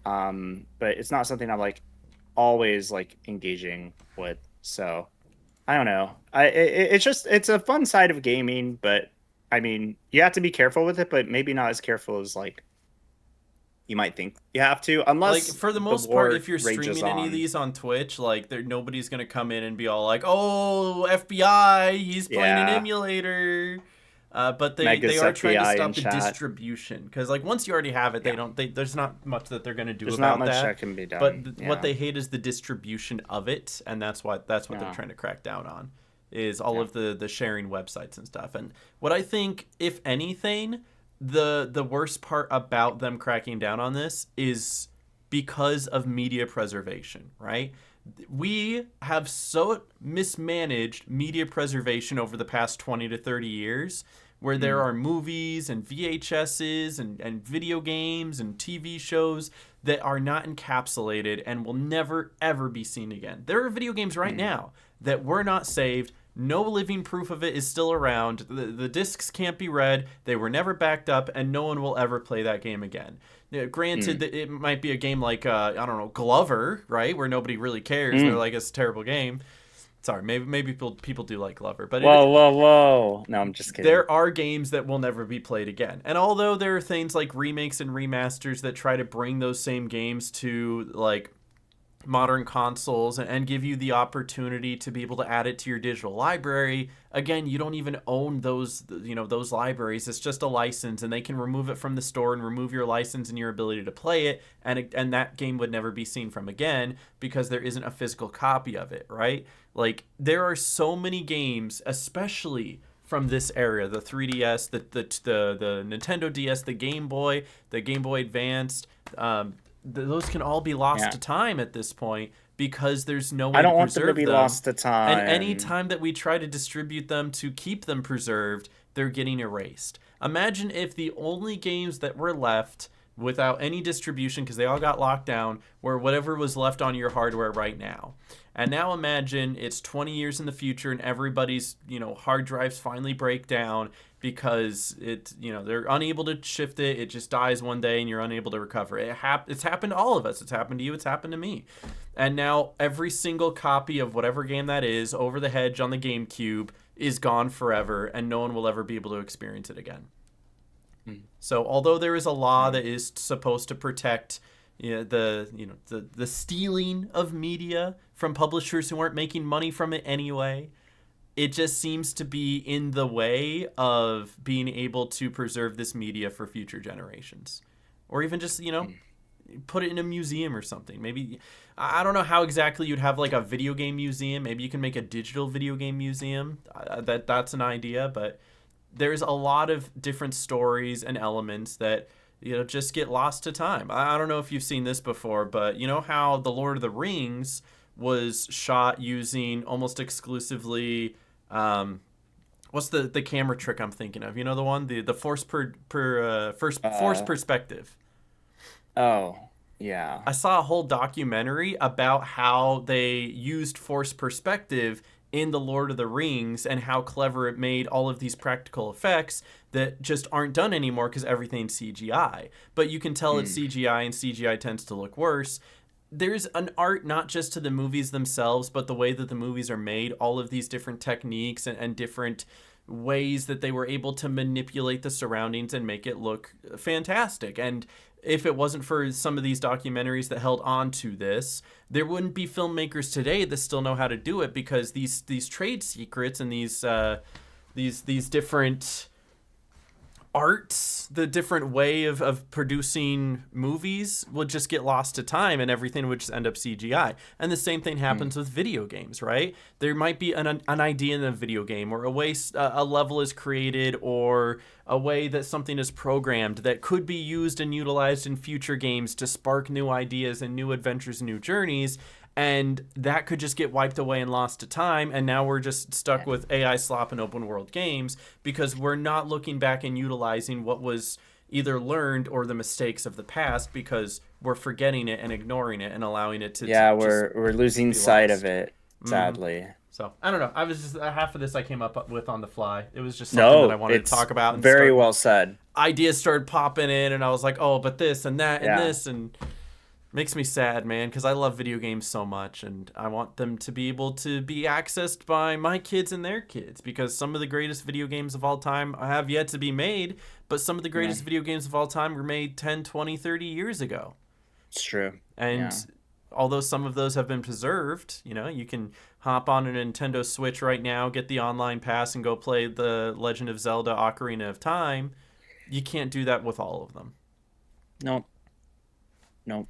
but it's not something I'm like always like engaging with. So I don't know. It's just, it's a fun side of gaming, but I mean, you have to be careful with it, but maybe not as careful as like you might think you have to, Like unless for the the most part, war if you're rages streaming any of on. these on Twitch, like nobody's gonna come in and be all like, "Oh, FBI, he's playing an Yeah, emulator." But they Mega's are trying to FBI in stop the chat. distribution because like once you already have it, Yeah, there's not much that they're gonna do there's not about much that. that can be But done. what Yeah, they hate is the distribution of it, and that's what they're yeah, trying to crack down on, is all yeah. of the sharing websites and stuff. And what I think, if anything, the worst part about them cracking down on this is because of media preservation, right? We have so mismanaged media preservation over the past 20 to 30 years, where there Mm, are movies and VHSs and video games and TV shows that are not encapsulated and will never ever be seen again. There are video games right mm, now that were not saved. No living proof of it is still around. The discs can't be read. They were never backed up, and no one will ever play that game again. Granted, mm, that it might be a game like I don't know, Glover, right, where nobody really cares. They're mm. like, it's a terrible game. Sorry, maybe people do like Glover, but Whoa, it whoa, whoa! No, I'm just kidding. there are games that will never be played again. And although there are things like remakes and remasters that try to bring those same games to like modern consoles and give you the opportunity to be able to add it to your digital library, again, you don't even own those libraries. It's just a license, and they can remove it from the store and remove your license and your ability to play it, and that game would never be seen from again because there isn't a physical copy of it, right? Like, there are so many games, especially from this era, the 3DS, the Nintendo DS, the Game Boy Advanced, those can all be lost Yeah, to time at this point because there's no I way to don't want them to preserve be them. lost to And any time. time that we try to distribute them to keep them preserved, they're getting erased. Imagine if the only games that were left without any distribution, because they all got locked down, were whatever was left on your hardware right now. And now imagine it's 20 years in the future and everybody's, hard drives finally break down because they're unable to shift it. It just dies one day and you're unable to recover it. It's happened to all of us. It's happened to you. It's happened to me. And now every single copy of whatever game that is, Over the Hedge on the GameCube, is gone forever, and no one will ever be able to experience it again. Mm, So although there is a law mm, that is supposed to protect the stealing of media from publishers who aren't making money from it anyway, it just seems to be in the way of being able to preserve this media for future generations, or even just put it in a museum or something. Maybe I don't know how exactly you'd have like a video game museum. Maybe you can make a digital video game museum. That's an idea, but there's a lot of different stories and elements that just get lost to time. I don't know if you've seen this before, but you know how the Lord of the Rings was shot using almost exclusively what's the camera trick I'm thinking of? You know the one, the force Uh, perspective. oh, yeah. I saw a whole documentary about how they used force perspective in the Lord of the Rings and how clever it made all of these practical effects that just aren't done anymore because everything's CGI. But you can tell it's Mm, CGI, and CGI tends to look worse. There's an art not just to the movies themselves, but the way that the movies are made, all of these different techniques and different ways that they were able to manipulate the surroundings and make it look fantastic. And if it wasn't for some of these documentaries that held on to this, there wouldn't be filmmakers today that still know how to do it, because these trade secrets and these different arts, the different way of producing movies would just get lost to time, and everything would just end up CGI. And the same thing mm, happens with video games, right? There might be an idea in a video game, or a way a level is created, or a way that something is programmed that could be used and utilized in future games to spark new ideas and new adventures and new journeys, and that could just get wiped away and lost to time, and now we're just stuck yeah. with AI slop and open world games because we're not looking back and utilizing what was either learned or the mistakes of the past, because we're forgetting it and ignoring it and allowing it to Yeah, just we're losing be sight of lost. it, Mm-hmm. sadly. So I don't know. I was just half of this I came up with on the fly. It was just something that I No, wanted to it's talk about, and very start well said. ideas started popping in, and I was like, oh, but this and that and Yeah. this, and makes me sad, man, because I love video games so much, and I want them to be able to be accessed by my kids and their kids, because some of the greatest video games of all time have yet to be made, but some of the Yeah, greatest video games of all time were made 10, 20, 30 years ago. it's true. Yeah. And although some of those have been preserved, you can hop on a Nintendo Switch right now, get the online pass, and go play The Legend of Zelda Ocarina of Time. You can't do that with all of them. Nope. Nope.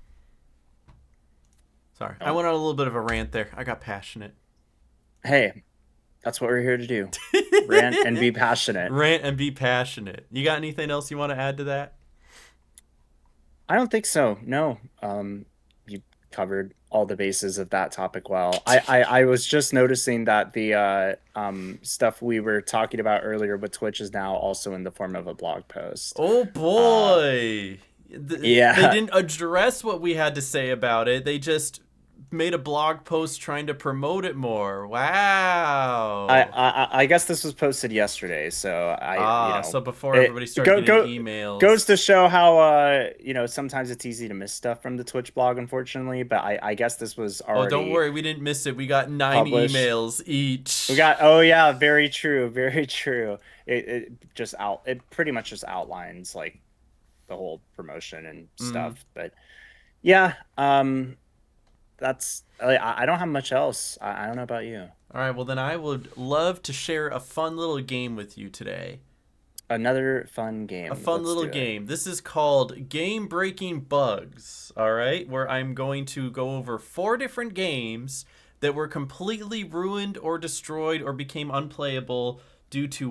Sorry. I Nope. went on a little bit of a rant there. I got passionate. Hey, that's what we're here to do. Rant and be passionate. Rant and be passionate. You got anything else you want to add to that? I don't think so. No. You covered all the bases of that topic well. I was just noticing that the stuff we were talking about earlier with Twitch is now also in the form of a blog post. Oh Uh, boy. They yeah. didn't address what we had to say about it. They just made a blog post trying to promote it more. Wow. I guess this was posted yesterday, so So before it everybody started getting goes emails. to show how sometimes it's easy to miss stuff from the Twitch blog, unfortunately. But I guess this was Oh, don't already worry, we didn't miss it. We got 9 published. emails We each. got oh yeah, very true, very true. It pretty much just outlines like the whole promotion and Mm. stuff. But yeah, I don't have much else. I don't know about you. All right, well then I would love to share a fun little game with you today. Another fun A game. fun Let's little do it. game. This is called Game Breaking Bugs, all right? Where I'm going to go over 4 different games that were completely ruined or destroyed or became unplayable due to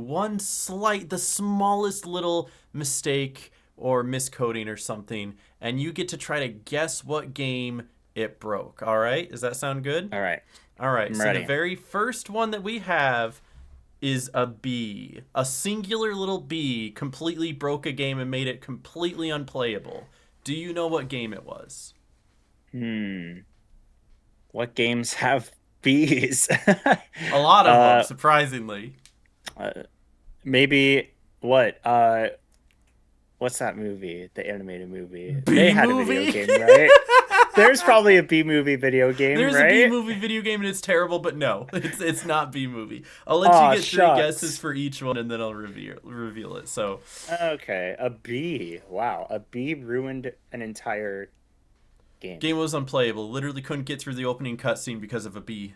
the smallest little mistake or miscoding or something. And you get to try to guess what game it broke, all right? Does that sound good? All right, All right, I'm so the ready. very first one that we have is a bee. A singular little bee completely broke a game and made it completely unplayable. Do you know what game it was? Hmm. What games have bees? A lot of them, uh, surprisingly. uh, maybe what? What's that movie? The animated movie. They Bee had a video movie? game, right? There's probably a B movie video game, There's a Bee right? movie video game and it's terrible, but no, it's not Bee movie. I'll let you Oh, get 3 guesses shucks. for each one and then I'll reveal it. So, Okay, a bee. Wow, a bee ruined an entire game. game was unplayable. Literally couldn't get through the opening cutscene because of a bee.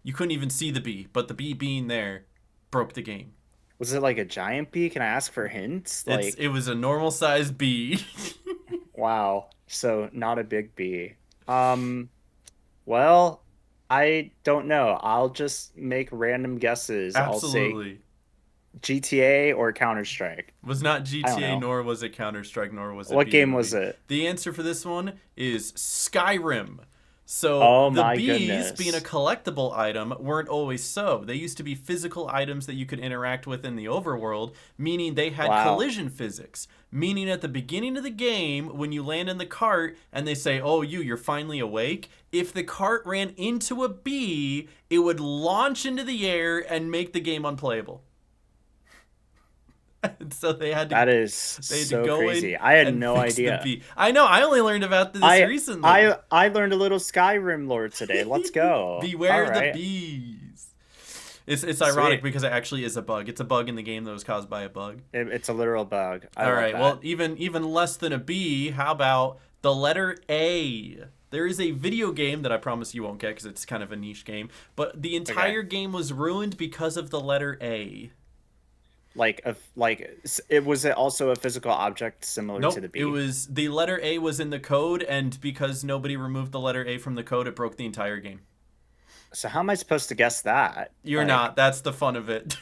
You couldn't even see the bee, but the bee being there broke the game. Was it like a giant bee? Can I ask for hints? It was a normal sized bee. Wow. So not a big bee. Um, well, I don't know. I'll just make random guesses. I'll say Absolutely. GTA or Counter-Strike. Was not I don't GTA, know. nor was it Counter Strike, nor was it What game was BO3. it? The answer for this one is Skyrim. So Oh the my bees, being a goodness. collectible item, weren't always so. They used to be physical items that you could interact with in the overworld, meaning they had Wow. collision physics. Meaning at the beginning of the game, when you land in the cart and they say, "Oh, you're finally awake," if the cart ran into a bee, it would launch into the air and make the game unplayable. And so That is they had to so go crazy. in I had and no fix the idea. bee. I know. I only learned about this I recently. I learned a little Skyrim lore today. Let's go. All Beware the right. bees. It's ironic Sweet. because it actually is a bug. It's a bug in the game that was caused by a bug. It's a literal bug. I All love right. Well, that. even less than a bee. How about the letter A? There is a video game that I promise you won't get because it's kind of a niche game, but the Okay. entire game was ruined because of the letter A. It was also a physical object similar to Nope, the it bee. was the letter A was in the code, and because nobody removed the letter A from the code, it broke the entire game. So how am I supposed to guess that? You're Like, not. That's the fun of it.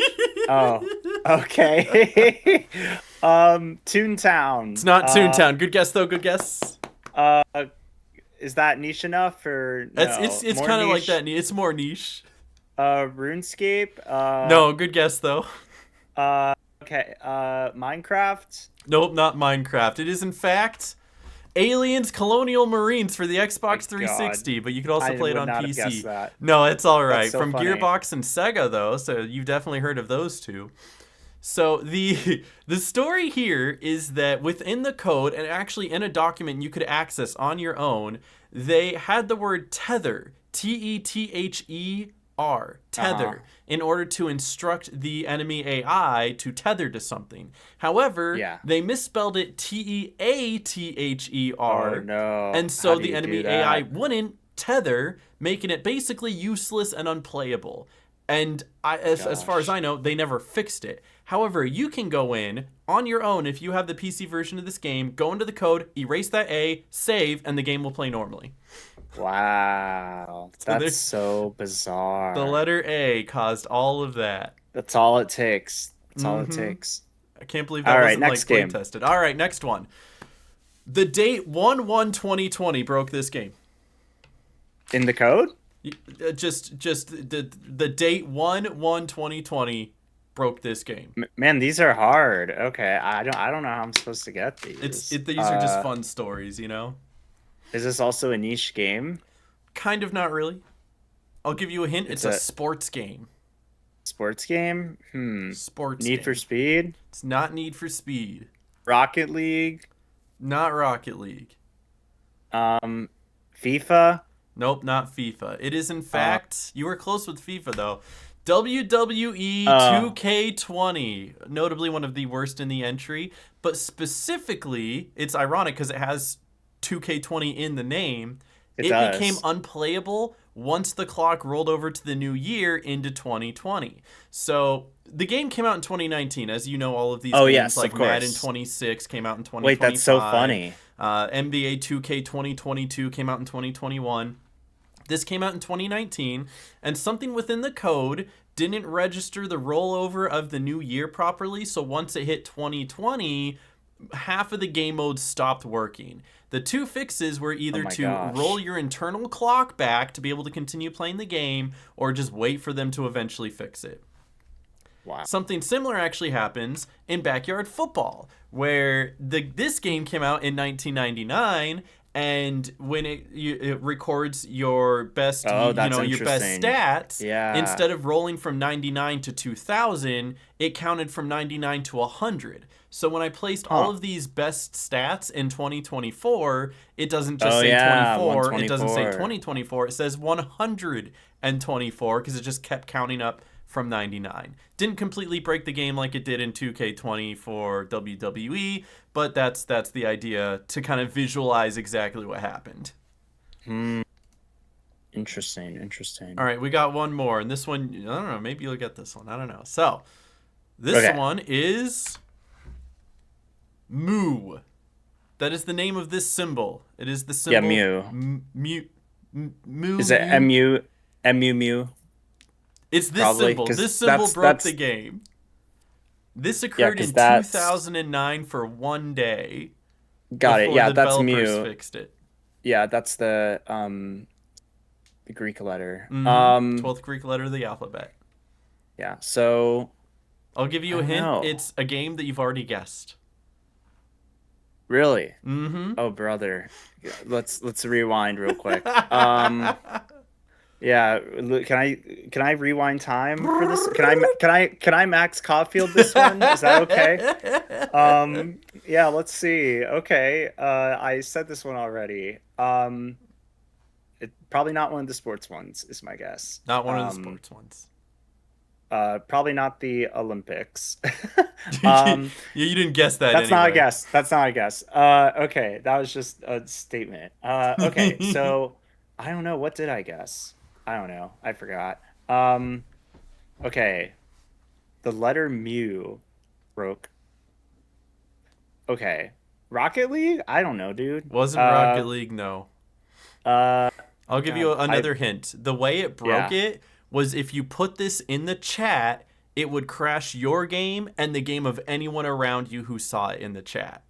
oh, okay. It's Toontown. not Toontown. Good guess though. Good guess. Uh, is that niche enough or no? It's More kind of like niche? that. It's more niche. RuneScape. No, good guess though. Okay. Minecraft. Nope, not Minecraft. It is in fact Aliens Colonial Marines for the My Xbox God, 360, but you can also I play it would on not have guessed PC. that. No, it's all That's right. so From funny. Gearbox and Sega though, so you've definitely heard of those two. So the story here is that within the code and actually in a document you could access on your own, they had the word tether, Uh-huh. tether, in order to instruct the enemy AI to tether to something. However, Yeah. they misspelled it Oh teather, no. and How so do the you do enemy AI that? wouldn't tether, making it basically useless and unplayable. And as far as Gosh. I know, they never fixed it. However, you can go in on your own if you have the PC version of this game, go into the code, erase that A, save, and the game will play normally. Wow. So That's there, so the bizarre. letter A caused all of that. That's all it takes. That's all it Mm-hmm. takes. I can't believe All that right, wasn't next like play game. tested. All right, next one. The date 1/1/2020 broke this game. In the code? Just the date 1/1/2020 broke this game. Man, these are hard. Okay, I don't know how I'm supposed to get these. These are just fun stories, you know. Is this also a niche game? Kind of not really. I'll give you a hint. It's It's a a sports game. sports game? Sports Need for game. Speed? It's not Need for Speed. Rocket League? Not Rocket League. Um, FIFA? Nope, not FIFA. It is in Uh, fact, you were close with FIFA though. WWE uh, 2K20, notably one of the worst in the entry, but specifically, it's ironic because it has 2K20 in the name. it It became does. unplayable once the clock rolled over to the new year into 2020. So the game came out in 2019. As you know, all of these Oh, games yes, of like Madden course. 26 came out in Wait, that's so 2025. funny. NBA 2K 2022 came out in 2021. This came out in 2019, and something within the code didn't register the rollover of the new year properly. So once it hit 2020, half of the game modes stopped working. The two fixes were Oh either my to roll gosh. your internal clock back to be able to continue playing the game, or just wait for them to eventually fix it. Wow. Something similar actually happens in backyard football, where this game came out in 1999, and when it records your best Oh, that's your best interesting. stats, Yeah. instead of rolling from 99 to 2000, it counted from 99 to 100. So when I placed all Huh. of these best stats in 2024, it doesn't just Oh say yeah, 24, it doesn't say 124. 2024, it says 124 because it just kept counting up from 99. Didn't completely break the game like it did in 2K20 for WWE, but that's the idea to kind of visualize exactly what happened. Hmm. Interesting. All Interesting. right, we got one more, and this one, I don't know, maybe you'll get this one. I don't know. So, this Okay. one is Moo. That is the name of this symbol. It is the Yeah, symbol Mew. Moo Is it Mew. Mew? It's this Probably, symbol. because This symbol broke the that's game. This yeah, occurred because in that's 2009 for one day got it. before Yeah, the that's developers Mew. fixed it. Yeah, that's the Greek letter. Mm-hmm. 12th Greek letter of the alphabet. Yeah. So I'll give I you a don't hint. know. It's a game that you've already guessed. Really? Mm-hmm. Oh, brother. Yeah, let's rewind real quick. Yeah, can I rewind time for this? Can I Max Caulfield this one? Is that okay? Yeah, let's see. Okay. I said this one already. Probably not one of the sports ones is my guess. Not one of the sports ones. Probably not the Olympics. Yeah, Um, you didn't guess that that's not a anyway. guess. That's not a guess. Okay, that was just a statement. Okay, so I don't know. What did I guess? I don't know. I forgot. Um, okay, the letter mu broke. Okay, Rocket League? I don't know, dude. Wasn't Rocket League, no. I'll Oh give you God, another hint. The way it broke yeah, it was if you put this in the chat, it would crash your game and the game of anyone around you who saw it in the chat.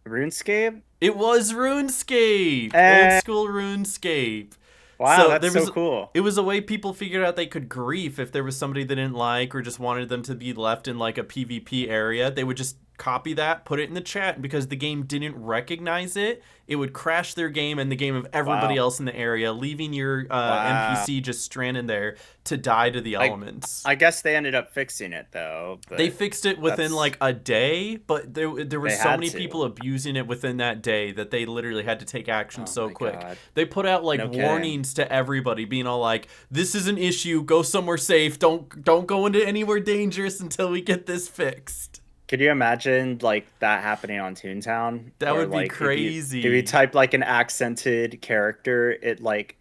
RuneScape. It was RuneScape, old Eh, school RuneScape. wow, So that's so cool. it was a way people figured out they could grief if there was somebody they didn't like or just wanted them to be left in like a PvP area. They would just copy that, put it in the chat, and because the game didn't recognize it, it would crash their game and the game of everybody Wow, else in the area, leaving your wow. NPC just stranded there to die to the I elements. I guess they ended up fixing it though, They but fixed it within that's like a day, but there were they so had many to. people abusing it within that day that they literally had to take action Oh so my quick. God. They put out like No kidding. warnings to everybody, being all like, "This is an issue. Go somewhere safe. Don't go into anywhere dangerous until we get this fixed." Could you imagine like that happening on Toontown, That where would be like if you crazy. type like an accented character, it like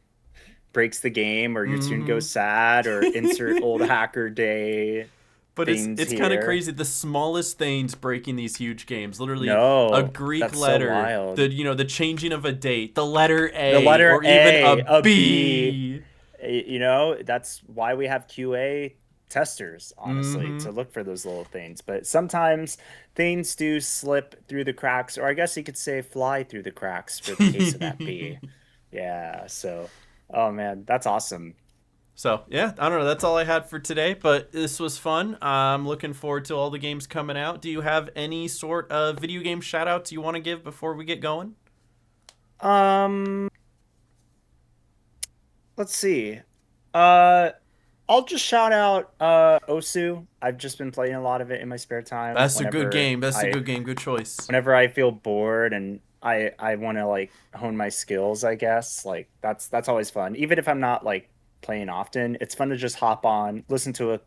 breaks the game, or your tune Mm-hmm. goes sad, or insert old hacker day But things it's kind of here. crazy. The smallest things breaking these huge games. Literally, a No, Greek that's so letter, wild. the changing of a date, the letter The A, letter or even a A, a B, B. that's why we have QA testers, honestly, Mm-hmm. to look for those little things. But sometimes things do slip through the cracks, or I guess you could say fly through the cracks for the case of that B. Yeah, so, oh man, that's awesome. So yeah, I don't know. That's all I had for today, but this was fun. I'm looking forward to all the games coming out. Do you have any sort of video game shout outs you want to give before we get going? Um, let's see. Uh, I'll just shout out Osu. I've just been playing a lot of it in my spare time That's a good game. That's a good game. Good choice. whenever I feel bored and I want to like hone my skills, I guess. Like that's always fun. Even if I'm not like playing often, it's fun to just hop on, listen to a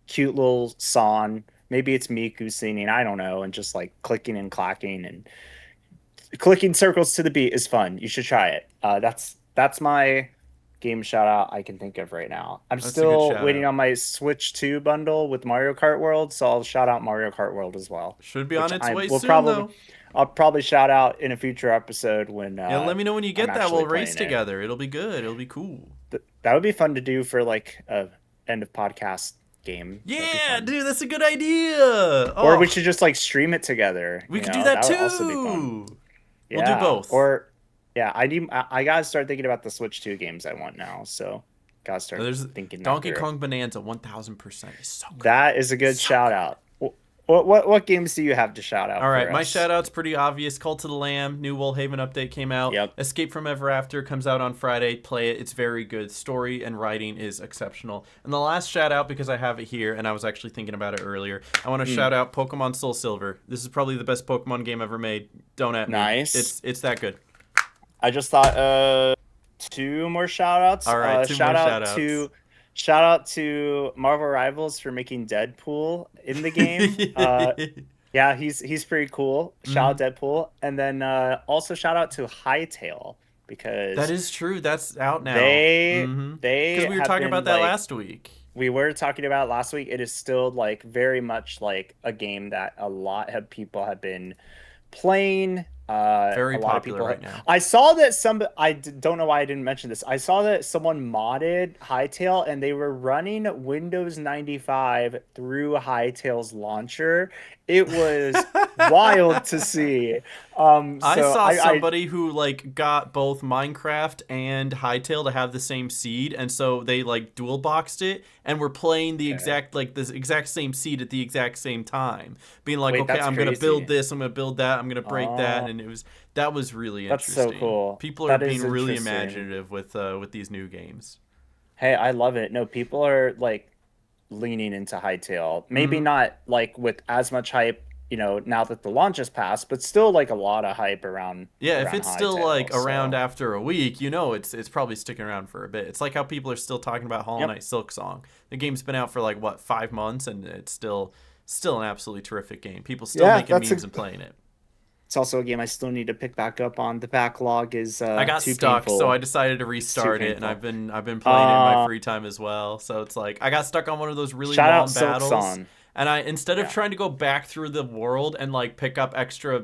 cute little song. Maybe it's Miku singing, I don't know, and just like clicking and clacking and clicking circles to the beat is fun. You should try it. That's my game shout out I can think of right now. I'm That's a good still shout waiting out. on my Switch 2 bundle with Mario Kart World, so I'll shout out Mario Kart World as well, Should be on which its I way will soon probably though. I'll probably shout out in a future episode when Yeah, let me know when you I'm get that. actually We'll race playing it. together. It'll be good. It'll be cool. That would be fun to do for like a end of podcast game. That'd be Yeah, fun. dude, that's a good idea. Or we Oh, should just like stream it together, we could do that That would also be fun. too. We'll do Yeah. both. Or yeah, I gotta start thinking about the Switch 2 games I want now. So gotta start There's thinking that Donkey through. Kong Bonanza 1000% is so good. That is a good So shout good. out. What games do you have to shout All out right, for my us? shout out's pretty obvious. Cult of the Lamb, new Woolhaven update came out. Yep. Escape from Ever After comes out on Friday. Play it. It's very good. Story and writing is exceptional. And the last shout out, because I have it here and I was actually thinking about it earlier, I want to Mm, shout out Pokemon Soul Silver. This is probably the best Pokemon game ever made. Don't at me. nice. It's that good. I just thought two more shout outs. All right, two more shout outs. Shout out to Marvel Rivals for making Deadpool in the game. Yeah, he's pretty cool. Shout Mhm. out Deadpool. And then also shout out to Hytale That because is true. That's out now. they Mm-hmm. Because they we were have talking been about that like, last week. we were talking about last week. It is still like very much like a game that a lot of people have been playing. A Very lot of popular people right now. I saw that don't know why I didn't mention this. I saw that someone modded Hytale and they were running Windows 95 through Hytale's launcher. It was wild to see. I So saw I somebody who like got both Minecraft and Hytale to have the same seed, and so they like dual boxed it and were playing the okay. exact like this exact same seed at the exact same time, being like, Wait, okay, that's I'm gonna build crazy. this, I'm gonna build that, I'm gonna break that, Oh, and that was really that's so interesting. cool. People are That being is really interesting. imaginative with these new games. Hey, I love it. No, people are like leaning into Hightail. Maybe Mm-hmm. not like with as much hype, now that the launch has passed, but still like a lot of hype around Yeah, if it's still like Hightail. around So, after a week, it's probably sticking around for a bit. It's like how people are still talking about Hollow yep. Knight Silk Song. The game's been out for like what 5 months, and it's still an absolutely terrific game. People still Yeah, making memes and playing it. it's also a game I still need to pick back up on. The backlog is I got too stuck, so I painful. decided to It's too restart it, and I've painful. been I've been playing it in my Uh, free time as well. So it's like I got stuck on one of those really Shout out long Silk battles, Song. and I instead of Yeah. trying to go back through the world and like pick up extra,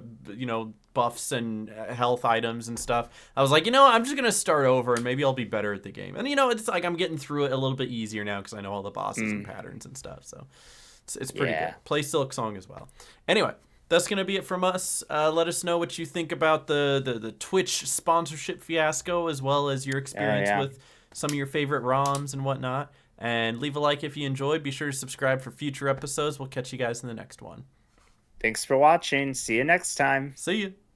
buffs and health items and stuff, I was like, I'm just gonna start over and maybe I'll be better at the game. And it's like I'm getting through it a little bit easier now because I know all the bosses and Mm, patterns and stuff. So it's pretty good. yeah. Play Silk Song as well. Anyway, that's gonna be it from us. Let us know what you think about the Twitch sponsorship fiasco, as well as your Oh experience yeah. with some of your favorite ROMs and whatnot. And leave a like if you enjoyed. Be sure to subscribe for future episodes. We'll catch you guys in the next one. Thanks for watching. See you next time. See you.